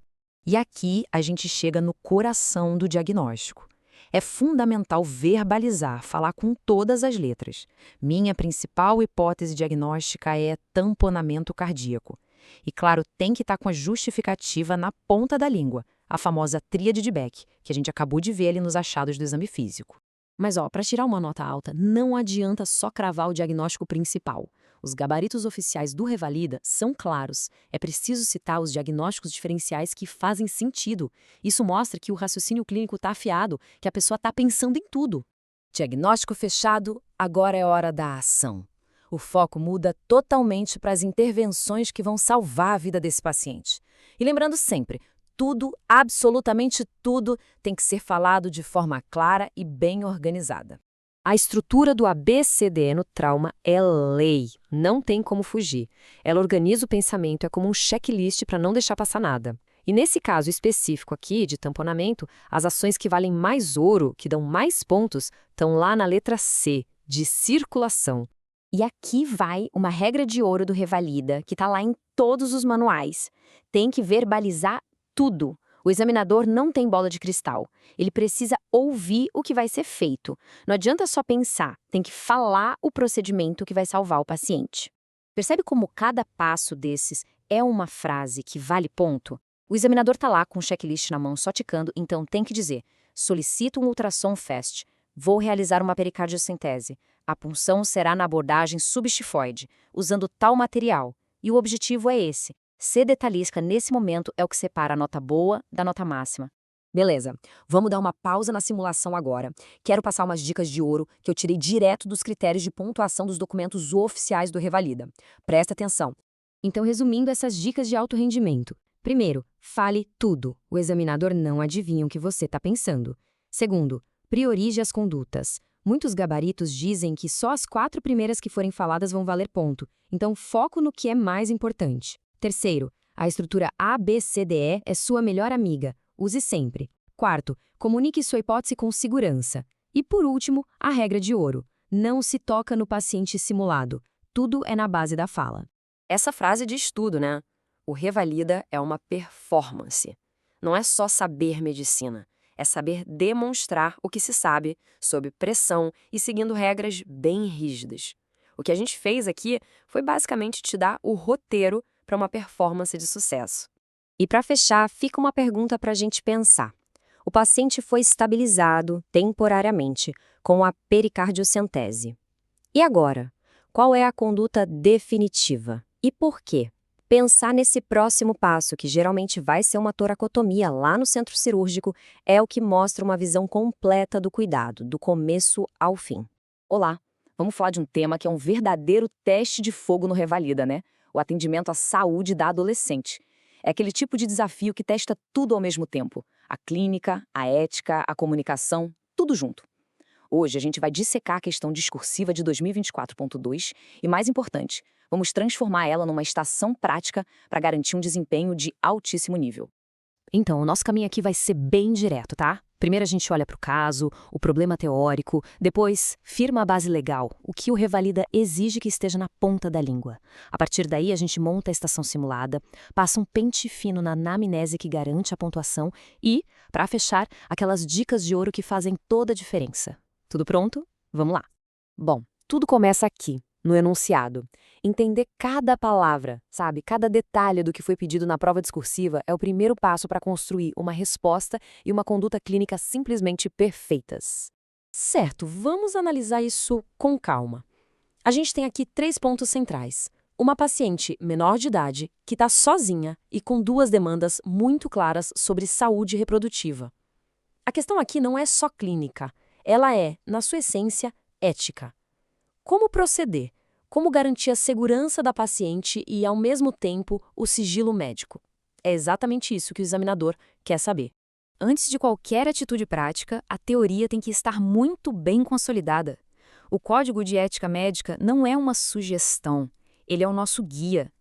A: E aqui a gente chega no coração do diagnóstico. É fundamental verbalizar, falar com todas as letras. Minha principal hipótese diagnóstica é tamponamento cardíaco. E claro, tem que estar com a justificativa na ponta da língua, a famosa tríade de Beck, que a gente acabou de ver ali nos achados do exame físico. Mas para tirar uma nota alta, não adianta só cravar o diagnóstico principal. Os gabaritos oficiais do Revalida são claros. É preciso citar os diagnósticos diferenciais que fazem sentido. Isso mostra que o raciocínio clínico está afiado, que a pessoa está pensando em tudo.
B: Diagnóstico fechado, agora é hora da ação. O foco muda totalmente para as intervenções que vão salvar a vida desse paciente. E lembrando sempre, tudo, absolutamente tudo, tem que ser falado de forma clara e bem organizada.
H: A estrutura do ABCDE no trauma é lei, não tem como fugir. Ela organiza o pensamento, é como um checklist para não deixar passar nada. E nesse caso específico aqui, de tamponamento, as ações que valem mais ouro, que dão mais pontos, estão lá na letra C, de circulação.
A: E aqui vai uma regra de ouro do Revalida, que está lá em todos os manuais. Tem que verbalizar tudo. O examinador não tem bola de cristal. Ele precisa ouvir o que vai ser feito. Não adianta só pensar, tem que falar o procedimento que vai salvar o paciente. Percebe como cada passo desses é uma frase que vale ponto? O examinador está lá com o checklist na mão só ticando, então tem que dizer: solicito um ultrassom FAST. Vou realizar uma pericardiocentese. A punção será na abordagem subestifoide, usando tal material. E o objetivo é esse. Ser detalhista nesse momento é o que separa a nota boa da nota máxima.
H: Beleza, vamos dar uma pausa na simulação agora. Quero passar umas dicas de ouro que eu tirei direto dos critérios de pontuação dos documentos oficiais do Revalida. Presta atenção. Então, resumindo essas dicas de alto rendimento. Primeiro, fale tudo. O examinador não adivinha o que você está pensando. Segundo, priorize as condutas. Muitos gabaritos dizem que só as 4 primeiras que forem faladas vão valer ponto. Então, foco no que é mais importante. Terceiro, a estrutura ABCDE é sua melhor amiga. Use sempre. Quarto, comunique sua hipótese com segurança. E por último, a regra de ouro. Não se toca no paciente simulado. Tudo é na base da fala. Essa frase diz tudo, né? O Revalida é uma performance. Não é só saber medicina. É saber demonstrar o que se sabe, sob pressão e seguindo regras bem rígidas. O que a gente fez aqui foi basicamente te dar o roteiro para uma performance de sucesso. E para fechar, fica uma pergunta para a gente pensar. O paciente foi estabilizado temporariamente com a pericardiocentese. E agora? Qual é a conduta definitiva? E por quê? Pensar nesse próximo passo, que geralmente vai ser uma toracotomia lá no centro cirúrgico, é o que mostra uma visão completa do cuidado, do começo ao fim.
B: Olá, vamos falar de um tema que é um verdadeiro teste de fogo no Revalida, né? O atendimento à saúde da adolescente. É aquele tipo de desafio que testa tudo ao mesmo tempo. A clínica, a ética, a comunicação, tudo junto. Hoje a gente vai dissecar a questão discursiva de 2024.2 e, mais importante, vamos transformar ela numa estação prática para garantir um desempenho de altíssimo nível.
A: Então, o nosso caminho aqui vai ser bem direto, tá? Primeiro a gente olha para o caso, o problema teórico, depois firma a base legal, o que o Revalida exige que esteja na ponta da língua. A partir daí a gente monta a estação simulada, passa um pente fino na anamnese que garante a pontuação e, para fechar, aquelas dicas de ouro que fazem toda a diferença. Tudo pronto? Vamos lá. Bom, tudo começa aqui, no enunciado. Entender cada palavra, sabe? Cada detalhe do que foi pedido na prova discursiva é o primeiro passo para construir uma resposta e uma conduta clínica simplesmente perfeitas. Certo, vamos analisar isso com calma. A gente tem aqui 3 pontos centrais. Uma paciente menor de idade que está sozinha e com 2 demandas muito claras sobre saúde reprodutiva. A questão aqui não é só clínica. Ela é, na sua essência, ética. Como proceder? Como garantir a segurança da paciente e, ao mesmo tempo, o sigilo médico? É exatamente isso que o examinador quer saber. Antes de qualquer atitude prática, a teoria tem que estar muito bem consolidada. O Código de Ética Médica não é uma sugestão, ele é o nosso guia.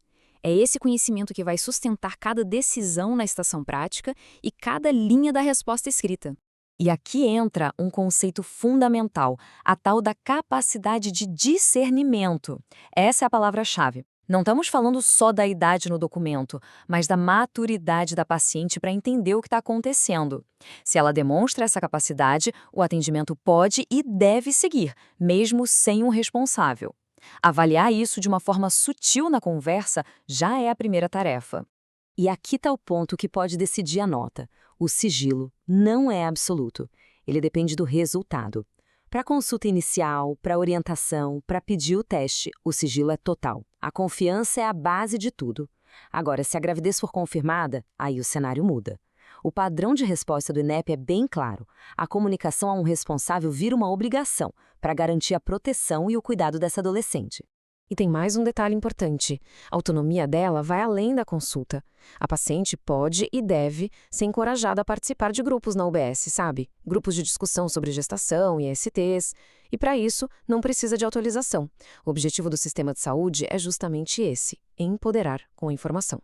A: É esse conhecimento que vai sustentar cada decisão na estação prática e cada linha da resposta escrita. E aqui entra um conceito fundamental, a tal da capacidade de discernimento. Essa é a palavra-chave. Não estamos falando só da idade no documento, mas da maturidade da paciente para entender o que está acontecendo. Se ela demonstra essa capacidade, o atendimento pode e deve seguir, mesmo sem um responsável. Avaliar isso de uma forma sutil na conversa já é a primeira tarefa. E aqui está o ponto que pode decidir a nota. O sigilo não é absoluto. Ele depende do resultado. Para consulta inicial, para orientação, para pedir o teste, o sigilo é total. A confiança é a base de tudo. Agora, se a gravidez for confirmada, aí o cenário muda. O padrão de resposta do INEP é bem claro. A comunicação a um responsável vira uma obrigação para garantir a proteção e o cuidado dessa adolescente. E tem mais um detalhe importante. A autonomia dela vai além da consulta. A paciente pode e deve ser encorajada a participar de grupos na UBS, sabe? Grupos de discussão sobre gestação e ESTs. E para isso, não precisa de autorização. O objetivo do sistema de saúde é justamente esse, empoderar com a informação.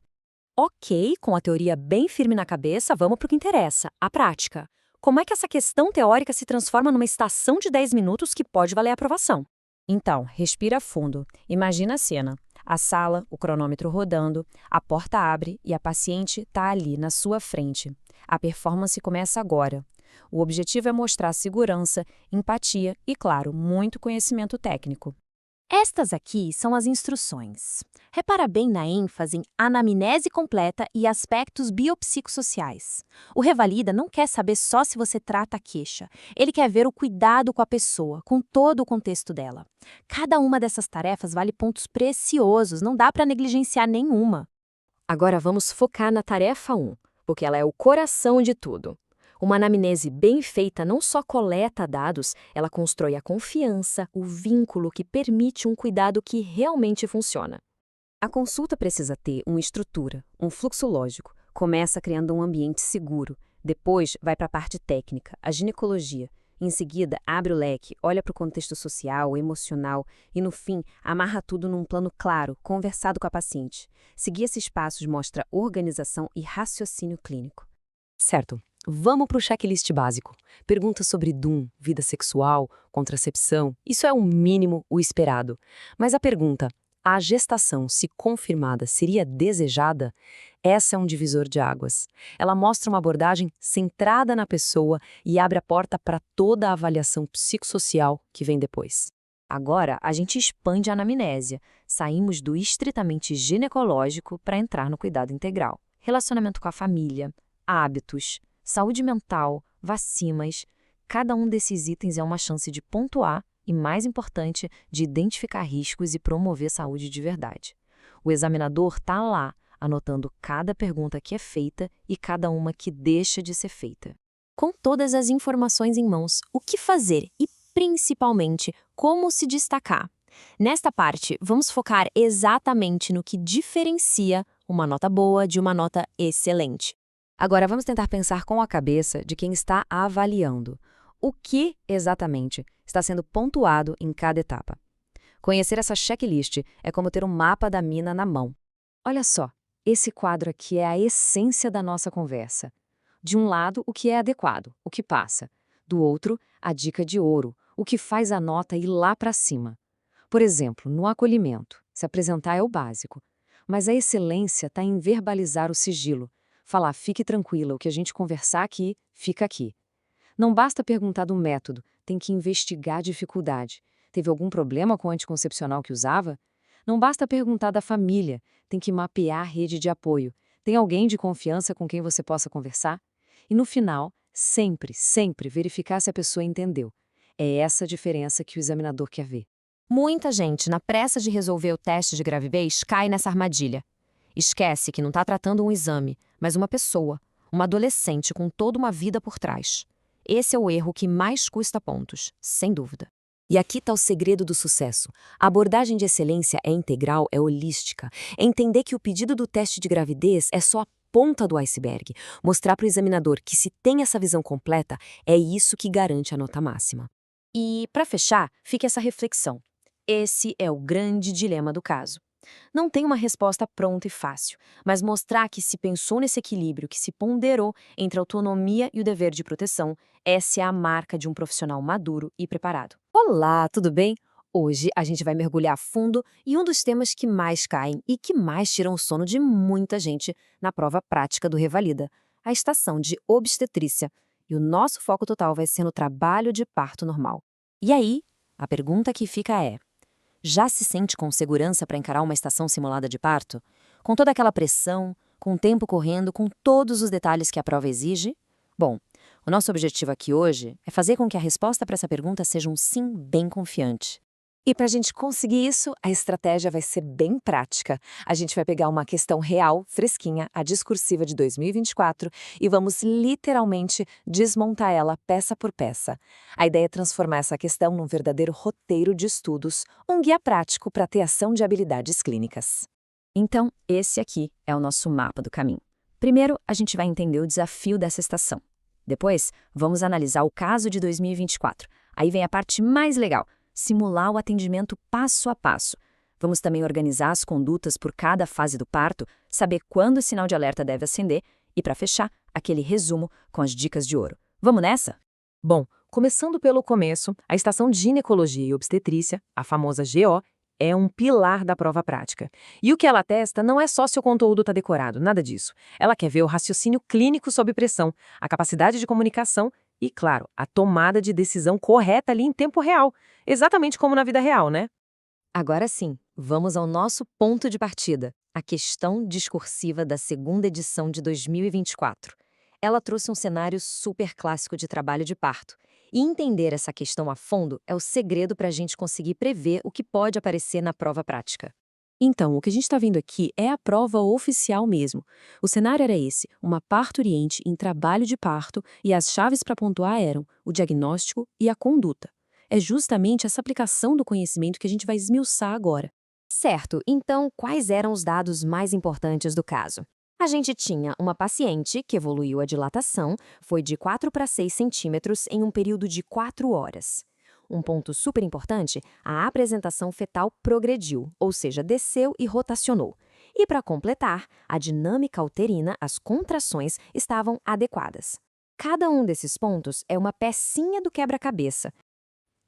A: Ok, com a teoria bem firme na cabeça, vamos para o que interessa, a prática. Como é que essa questão teórica se transforma numa estação de 10 minutos que pode valer a aprovação? Então, respira fundo. Imagina a cena. A sala, o cronômetro rodando, a porta abre e a paciente está ali, na sua frente. A performance começa agora. O objetivo é mostrar segurança, empatia e, claro, muito conhecimento técnico. Estas aqui são as instruções. Repara bem na ênfase em anamnese completa e aspectos biopsicossociais. O Revalida não quer saber só se você trata a queixa. Ele quer ver o cuidado com a pessoa, com todo o contexto dela. Cada uma dessas tarefas vale pontos preciosos, não dá para negligenciar nenhuma. Agora vamos focar na tarefa 1, porque ela é o coração de tudo. Uma anamnese bem feita não só coleta dados, ela constrói a confiança, o vínculo que permite um cuidado que realmente funciona. A consulta precisa ter uma estrutura, um fluxo lógico. Começa criando um ambiente seguro, depois vai para a parte técnica, a ginecologia. Em seguida, abre o leque, olha para o contexto social, emocional e, no fim, amarra tudo num plano claro, conversado com a paciente. Seguir esses passos mostra organização e raciocínio clínico. Certo. Vamos para o checklist básico. Perguntas sobre DUM, vida sexual, contracepção. Isso é o mínimo, o esperado. Mas a pergunta, a gestação, se confirmada, seria desejada? Essa é um divisor de águas. Ela mostra uma abordagem centrada na pessoa e abre a porta para toda a avaliação psicossocial que vem depois. Agora, a gente expande a anamnésia. Saímos do estritamente ginecológico para entrar no cuidado integral. Relacionamento com a família, hábitos, saúde mental, vacinas, cada um desses itens é uma chance de pontuar e, mais importante, de identificar riscos e promover saúde de verdade. O examinador está lá, anotando cada pergunta que é feita e cada uma que deixa de ser feita. Com todas as informações em mãos, o que fazer e, principalmente, como se destacar? Nesta parte, vamos focar exatamente no que diferencia uma nota boa de uma nota excelente.
B: Agora vamos tentar pensar com a cabeça de quem está avaliando. O que, exatamente, está sendo pontuado em cada etapa? Conhecer essa checklist é como ter um mapa da mina na mão. Olha só, esse quadro aqui é a essência da nossa conversa. De um lado, o que é adequado, o que passa. Do outro, a dica de ouro, o que faz a nota ir lá para cima. Por exemplo, no acolhimento, se apresentar é o básico. Mas a excelência está em verbalizar o sigilo. Falar, fique tranquila, o que a gente conversar aqui, fica aqui. Não basta perguntar do método, tem que investigar a dificuldade. Teve algum problema com o anticoncepcional que usava? Não basta perguntar da família, tem que mapear a rede de apoio. Tem alguém de confiança com quem você possa conversar? E no final, sempre, sempre verificar se a pessoa entendeu. É essa a diferença que o examinador quer ver.
A: Muita gente, na pressa de resolver o teste de gravidez, cai nessa armadilha. Esquece que não está tratando um exame, mas uma pessoa, uma adolescente com toda uma vida por trás. Esse é o erro que mais custa pontos, sem dúvida. E aqui está o segredo do sucesso. A abordagem de excelência é integral, é holística. É entender que o pedido do teste de gravidez é só a ponta do iceberg. Mostrar para o examinador que se tem essa visão completa, é isso que garante a nota máxima. E, para fechar, fica essa reflexão. Esse é o grande dilema do caso. Não tem uma resposta pronta e fácil, mas mostrar que se pensou nesse equilíbrio, que se ponderou entre a autonomia e o dever de proteção, essa é a marca de um profissional maduro e preparado. Olá, tudo bem? Hoje a gente vai mergulhar a fundo em um dos temas que mais caem e que mais tiram o sono de muita gente na prova prática do Revalida, a estação de obstetrícia. E o nosso foco total vai ser no trabalho de parto normal. E aí, a pergunta que fica é: já se sente com segurança para encarar uma estação simulada de parto? Com toda aquela pressão, com o tempo correndo, com todos os detalhes que a prova exige? Bom, o nosso objetivo aqui hoje é fazer com que a resposta para essa pergunta seja um sim bem confiante. E para a gente conseguir isso, a estratégia vai ser bem prática. A gente vai pegar uma questão real, fresquinha, a discursiva de 2024, e vamos literalmente desmontar ela peça por peça. A ideia é transformar essa questão num verdadeiro roteiro de estudos, um guia prático para ter ação de habilidades clínicas.
B: Então, esse aqui é o nosso mapa do caminho. Primeiro, a gente vai entender o desafio dessa estação. Depois, vamos analisar o caso de 2024. Aí vem a parte mais legal: simular o atendimento passo a passo. Vamos também organizar as condutas por cada fase do parto, saber quando o sinal de alerta deve acender e, para fechar, aquele resumo com as dicas de ouro. Vamos nessa?
H: Bom, começando pelo começo, a estação de ginecologia e obstetrícia, a famosa GO, é um pilar da prova prática. E o que ela testa não é só se o conteúdo está decorado, nada disso. Ela quer ver o raciocínio clínico sob pressão, a capacidade de comunicação e, claro, a tomada de decisão correta ali em tempo real. Exatamente como na vida real, né?
B: Agora sim, vamos ao nosso ponto de partida, a questão discursiva da segunda edição de 2024. Ela trouxe um cenário super clássico de trabalho de parto. E entender essa questão a fundo é o segredo para a gente conseguir prever o que pode aparecer na prova prática.
H: Então, o que a gente está vendo aqui é a prova oficial mesmo. O cenário era esse, uma parturiente em trabalho de parto, e as chaves para pontuar eram o diagnóstico e a conduta. É justamente essa aplicação do conhecimento que a gente vai esmiuçar agora.
A: Certo, então quais eram os dados mais importantes do caso? A gente tinha uma paciente que evoluiu a dilatação, foi de 4 para 6 centímetros em um período de 4 horas. Um ponto super importante, a apresentação fetal progrediu, ou seja, desceu e rotacionou. E para completar, a dinâmica uterina, as contrações, estavam adequadas. Cada um desses pontos é uma pecinha do quebra-cabeça.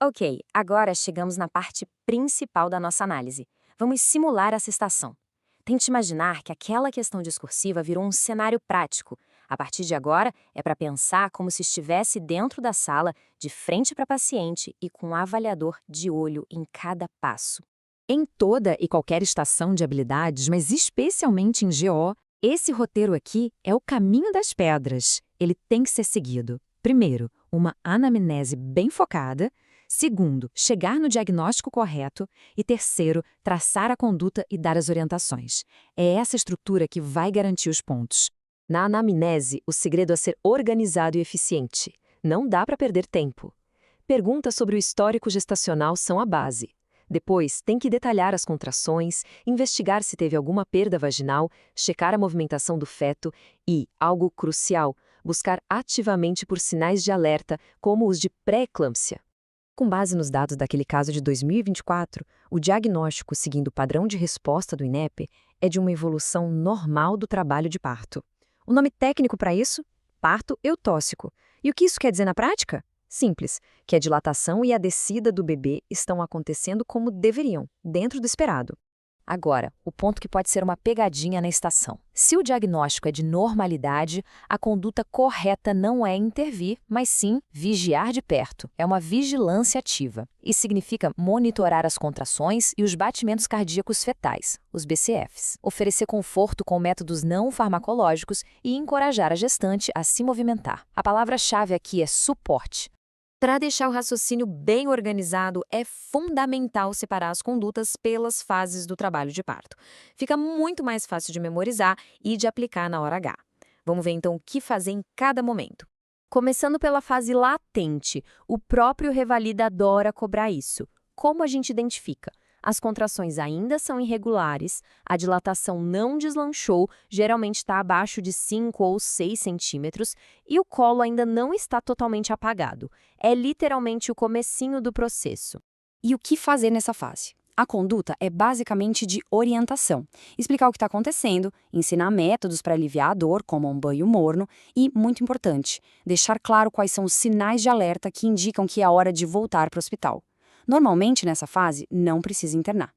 A: Ok, agora chegamos na parte principal da nossa análise. Vamos simular essa estação. Tente imaginar que aquela questão discursiva virou um cenário prático. A partir de agora, é para pensar como se estivesse dentro da sala, de frente para a paciente e com o avaliador de olho em cada passo.
B: Em toda e qualquer estação de habilidades, mas especialmente em GO, esse roteiro aqui é o caminho das pedras. Ele tem que ser seguido. Primeiro, uma anamnese bem focada.
A: Segundo, chegar no diagnóstico correto. E terceiro, traçar a conduta e dar as orientações. É essa estrutura que vai garantir os pontos. Na anamnese, o segredo é ser organizado e eficiente. Não dá para perder tempo. Perguntas sobre o histórico gestacional são a base. Depois, tem que detalhar as contrações, investigar se teve alguma perda vaginal, checar a movimentação do feto e, algo crucial, buscar ativamente por sinais de alerta, como os de pré-eclâmpsia. Com base nos dados daquele caso de 2024, o diagnóstico seguindo o padrão de resposta do INEP é de uma evolução normal do trabalho de parto. O nome técnico para isso? Parto eutóxico. E o que isso quer dizer na prática? Simples, que a dilatação e a descida do bebê estão acontecendo como deveriam, dentro do esperado. Agora, o ponto que pode ser uma pegadinha na estação. Se o diagnóstico é de normalidade, a conduta correta não é intervir, mas sim vigiar de perto. É uma vigilância ativa. Isso significa monitorar as contrações e os batimentos cardíacos fetais, os BCFs, oferecer conforto com métodos não farmacológicos e encorajar a gestante a se movimentar. A palavra-chave aqui é suporte. Para deixar o raciocínio bem organizado, é fundamental separar as condutas pelas fases do trabalho de parto. Fica muito mais fácil de memorizar e de aplicar na hora H. Vamos ver então o que fazer em cada momento. Começando pela fase latente, o próprio Revalida adora cobrar isso. Como a gente identifica? As contrações ainda são irregulares, a dilatação não deslanchou, geralmente está abaixo de 5 ou 6 centímetros, e o colo ainda não está totalmente apagado. É literalmente o comecinho do processo.
B: E o que fazer nessa fase? A conduta é basicamente de orientação. Explicar o que está acontecendo, ensinar métodos para aliviar a dor, como um banho morno, e, muito importante, deixar claro quais são os sinais de alerta que indicam que é a hora de voltar para o hospital. Normalmente, nessa fase, não precisa internar.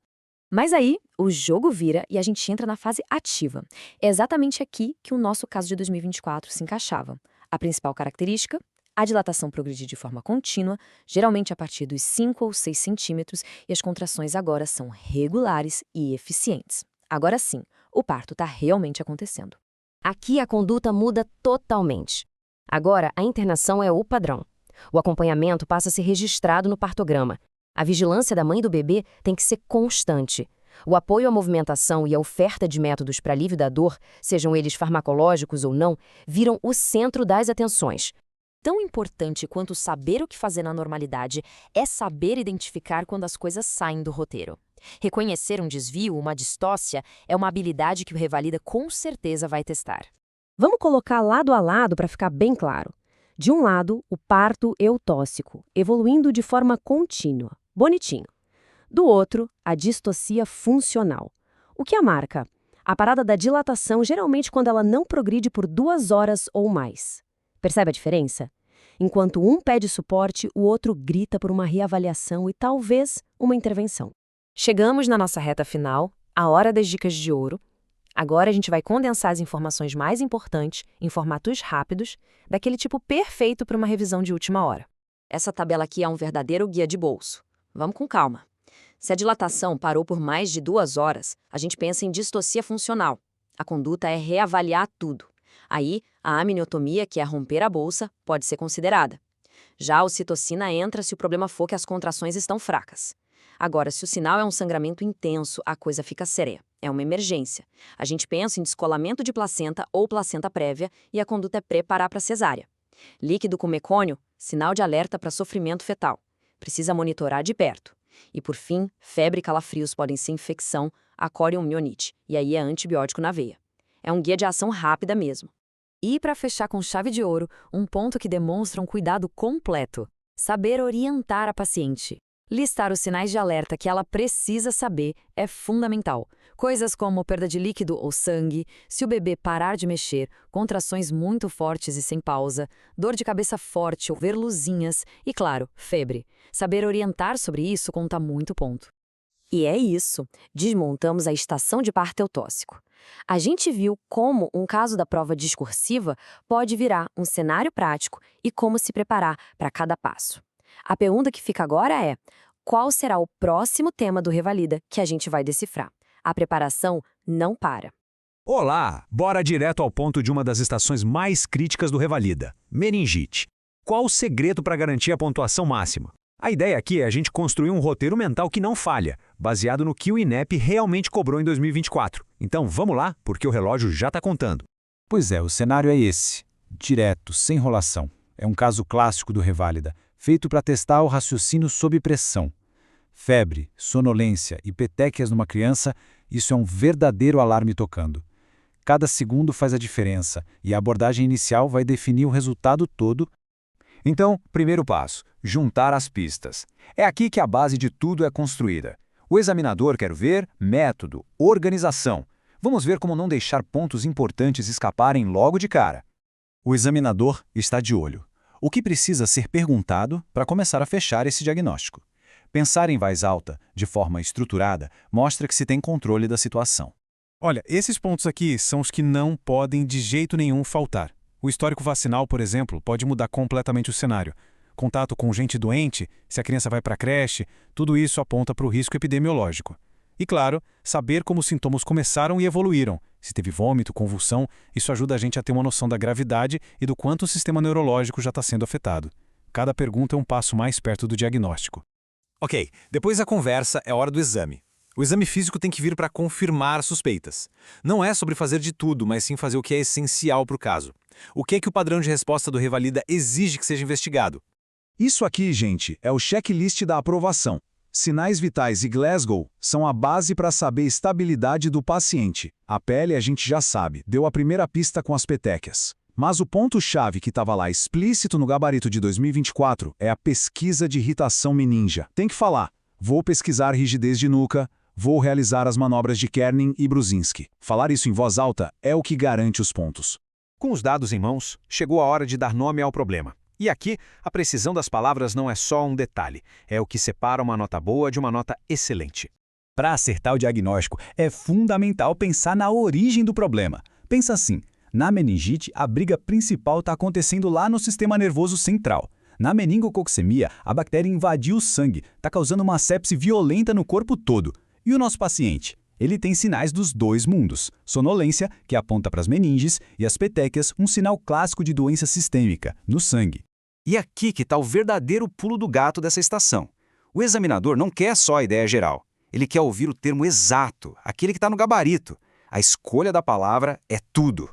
A: Mas aí, o jogo vira e a gente entra na fase ativa. É exatamente aqui que o nosso caso de 2024 se encaixava. A principal característica? A dilatação progredir de forma contínua, geralmente a partir dos 5 ou 6 centímetros, e as contrações agora são regulares e eficientes. Agora sim, o parto está realmente acontecendo. Aqui a conduta muda totalmente. Agora, a internação é o padrão. O acompanhamento passa a ser registrado no partograma. A vigilância da mãe e do bebê tem que ser constante. O apoio à movimentação e a oferta de métodos para alívio da dor, sejam eles farmacológicos ou não, viram o centro das atenções. Tão importante quanto saber o que fazer na normalidade é saber identificar quando as coisas saem do roteiro. Reconhecer um desvio, uma distócia, é uma habilidade que o Revalida com certeza vai testar. Vamos colocar lado a lado para ficar bem claro. De um lado, o parto eutóxico, evoluindo de forma contínua, bonitinho. Do outro, a distocia funcional. O que a marca? A parada da dilatação, geralmente quando ela não progride por 2 horas ou mais. Percebe a diferença? Enquanto um pede suporte, o outro grita por uma reavaliação e talvez uma intervenção. Chegamos na nossa reta final, a hora das dicas de ouro. Agora a gente vai condensar as informações mais importantes em formatos rápidos, daquele tipo perfeito para uma revisão de última hora. Essa tabela aqui é um verdadeiro guia de bolso. Vamos com calma. Se a dilatação parou por mais de 2 horas, a gente pensa em distocia funcional. A conduta é reavaliar tudo. Aí, a amniotomia, que é romper a bolsa, pode ser considerada. Já a ocitocina entra se o problema for que as contrações estão fracas. Agora, se o sinal é um sangramento intenso, a coisa fica séria. É uma emergência. A gente pensa em descolamento de placenta ou placenta prévia e a conduta é preparar para cesárea. Líquido com mecônio, sinal de alerta para sofrimento fetal. Precisa monitorar de perto. E, por fim, febre e calafrios podem ser infecção, acórion mionite, e aí é antibiótico na veia. É um guia de ação rápida mesmo. E, para fechar com chave de ouro, um ponto que demonstra um cuidado completo. Saber orientar a paciente. Listar os sinais de alerta que ela precisa saber é fundamental. Coisas como perda de líquido ou sangue, se o bebê parar de mexer, contrações muito fortes e sem pausa, dor de cabeça forte ou ver luzinhas e, claro, febre. Saber orientar sobre isso conta muito ponto. E é isso. Desmontamos a estação de parto eutóxico. A gente viu como um caso da prova discursiva pode virar um cenário prático e como se preparar para cada passo. A pergunta que fica agora é: qual será o próximo tema do Revalida que a gente vai decifrar? A preparação não para.
C: Olá! Bora direto ao ponto de uma das estações mais críticas do Revalida: meningite. Qual o segredo para garantir a pontuação máxima? A ideia aqui é a gente construir um roteiro mental que não falha, baseado no que o INEP realmente cobrou em 2024. Então vamos lá, porque o relógio já está contando.
E: Pois é, o cenário é esse. Direto, sem enrolação. É um caso clássico do Reválida, feito para testar o raciocínio sob pressão. Febre, sonolência e petequias numa criança, isso é um verdadeiro alarme tocando. Cada segundo faz a diferença, e a abordagem inicial vai definir o resultado todo.
F: Então, primeiro passo, juntar as pistas. É aqui que a base de tudo é construída. O examinador quer ver método, organização. Vamos ver como não deixar pontos importantes escaparem logo de cara.
J: O examinador está de olho. O que precisa ser perguntado para começar a fechar esse diagnóstico? Pensar em voz alta, de forma estruturada, mostra que se tem controle da situação.
D: Olha, esses pontos aqui são os que não podem de jeito nenhum faltar. O histórico vacinal, por exemplo, pode mudar completamente o cenário. Contato com gente doente, se a criança vai para a creche, tudo isso aponta para o risco epidemiológico. E claro, saber como os sintomas começaram e evoluíram. Se teve vômito, convulsão, isso ajuda a gente a ter uma noção da gravidade e do quanto o sistema neurológico já está sendo afetado. Cada pergunta é um passo mais perto do diagnóstico.
O: Ok, depois da conversa é hora do exame. O exame físico tem que vir para confirmar suspeitas. Não é sobre fazer de tudo, mas sim fazer o que é essencial para o caso. O que é que o padrão de resposta do Revalida exige que seja investigado?
C: Isso aqui, gente, é o checklist da aprovação. Sinais vitais e Glasgow são a base para saber a estabilidade do paciente. A pele a gente já sabe, deu a primeira pista com as petequias. Mas o ponto-chave que estava lá explícito no gabarito de 2024 é a pesquisa de irritação meningia. Tem que falar, vou pesquisar rigidez de nuca, vou realizar as manobras de Kernin e Brusinski. Falar isso em voz alta é o que garante os pontos.
Q: Com os dados em mãos, chegou a hora de dar nome ao problema. E aqui, a precisão das palavras não é só um detalhe, é o que separa uma nota boa de uma nota excelente.
J: Para acertar o diagnóstico, é fundamental pensar na origem do problema. Pensa assim, na meningite, a briga principal está acontecendo lá no sistema nervoso central. Na meningococcemia, a bactéria invadiu o sangue, está causando uma sepse violenta no corpo todo. E o nosso paciente? Ele tem sinais dos dois mundos. Sonolência, que aponta para as meninges, e as petequias, um sinal clássico de doença sistêmica, no sangue.
F: E aqui que está o verdadeiro pulo do gato dessa estação. O examinador não quer só a ideia geral. Ele quer ouvir o termo exato, aquele que está no gabarito. A escolha da palavra é tudo.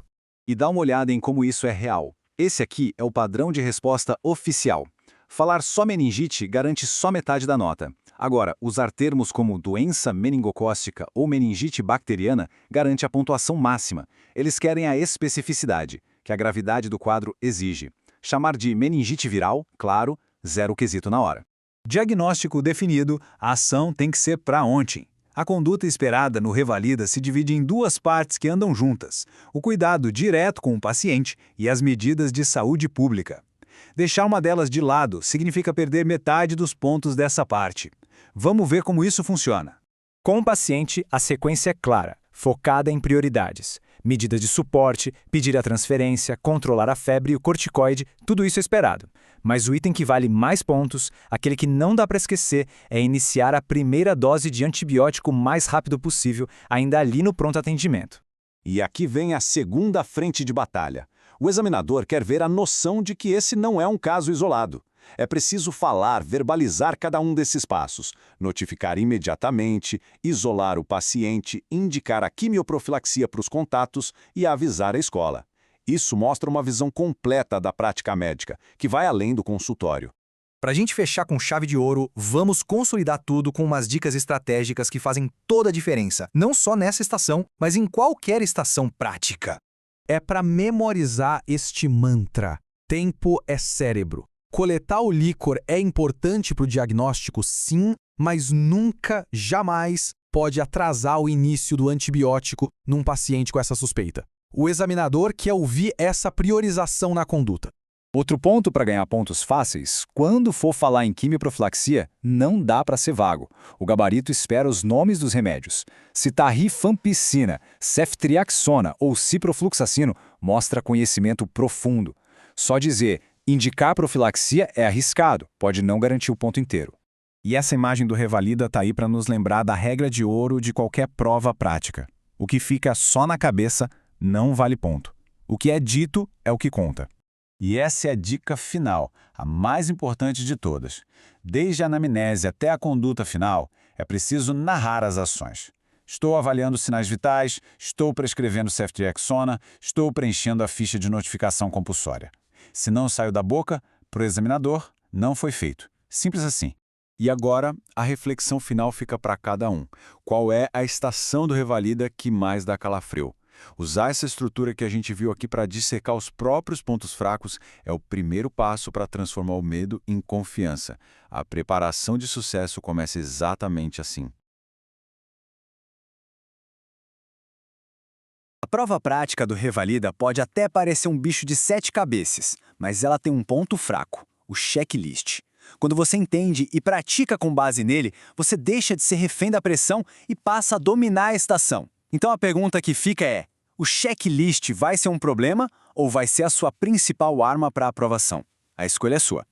J: E dá uma olhada em como isso é real. Esse aqui é o padrão de resposta oficial. Falar só meningite garante só metade da nota. Agora, usar termos como doença meningocócica ou meningite bacteriana garante a pontuação máxima. Eles querem a especificidade, que a gravidade do quadro exige. Chamar de meningite viral, claro, 0 quesito na hora. Diagnóstico definido, a ação tem que ser para ontem. A conduta esperada no Revalida se divide em duas partes que andam juntas: o cuidado direto com o paciente e as medidas de saúde pública. Deixar uma delas de lado significa perder metade dos pontos dessa parte. Vamos ver como isso funciona.
N: Com o paciente, a sequência é clara, focada em prioridades. Medidas de suporte, pedir a transferência, controlar a febre e o corticoide, tudo isso é esperado. Mas o item que vale mais pontos, aquele que não dá para esquecer, é iniciar a primeira dose de antibiótico o mais rápido possível, ainda ali no pronto atendimento.
L: E aqui vem a segunda frente de batalha. O examinador quer ver a noção de que esse não é um caso isolado. É preciso falar, verbalizar cada um desses passos, notificar imediatamente, isolar o paciente, indicar a quimioprofilaxia para os contatos e avisar a escola. Isso mostra uma visão completa da prática médica, que vai além do consultório.
K: Para a gente fechar com chave de ouro, vamos consolidar tudo com umas dicas estratégicas que fazem toda a diferença, não só nessa estação, mas em qualquer estação prática. É para memorizar este mantra: tempo é cérebro. Coletar o líquor é importante para o diagnóstico, sim, mas nunca, jamais, pode atrasar o início do antibiótico num paciente com essa suspeita. O examinador quer ouvir essa priorização na conduta.
J: Outro ponto para ganhar pontos fáceis: quando for falar em quimioprofilaxia, não dá para ser vago. O gabarito espera os nomes dos remédios. Citar rifampicina, ceftriaxona ou ciprofloxacino mostra conhecimento profundo. Só dizer indicar profilaxia é arriscado, pode não garantir o ponto inteiro.
D: E essa imagem do Revalida está aí para nos lembrar da regra de ouro de qualquer prova prática. O que fica só na cabeça não vale ponto. O que é dito é o que conta.
J: E essa é a dica final, a mais importante de todas. Desde a anamnese até a conduta final, é preciso narrar as ações. Estou avaliando sinais vitais, estou prescrevendo ceftriaxona, estou preenchendo a ficha de notificação compulsória. Se não saiu da boca, para o examinador, não foi feito. Simples assim.
C: E agora, a reflexão final fica para cada um. Qual é a estação do Revalida que mais dá calafrio? Usar essa estrutura que a gente viu aqui para dissecar os próprios pontos fracos é o primeiro passo para transformar o medo em confiança. A preparação de sucesso começa exatamente assim.
F: A prova prática do Revalida pode até parecer um bicho de 7 cabeças, mas ela tem um ponto fraco, o checklist. Quando você entende e pratica com base nele, você deixa de ser refém da pressão e passa a dominar a estação. Então a pergunta que fica é: o checklist vai ser um problema ou vai ser a sua principal arma para a aprovação? A escolha é sua.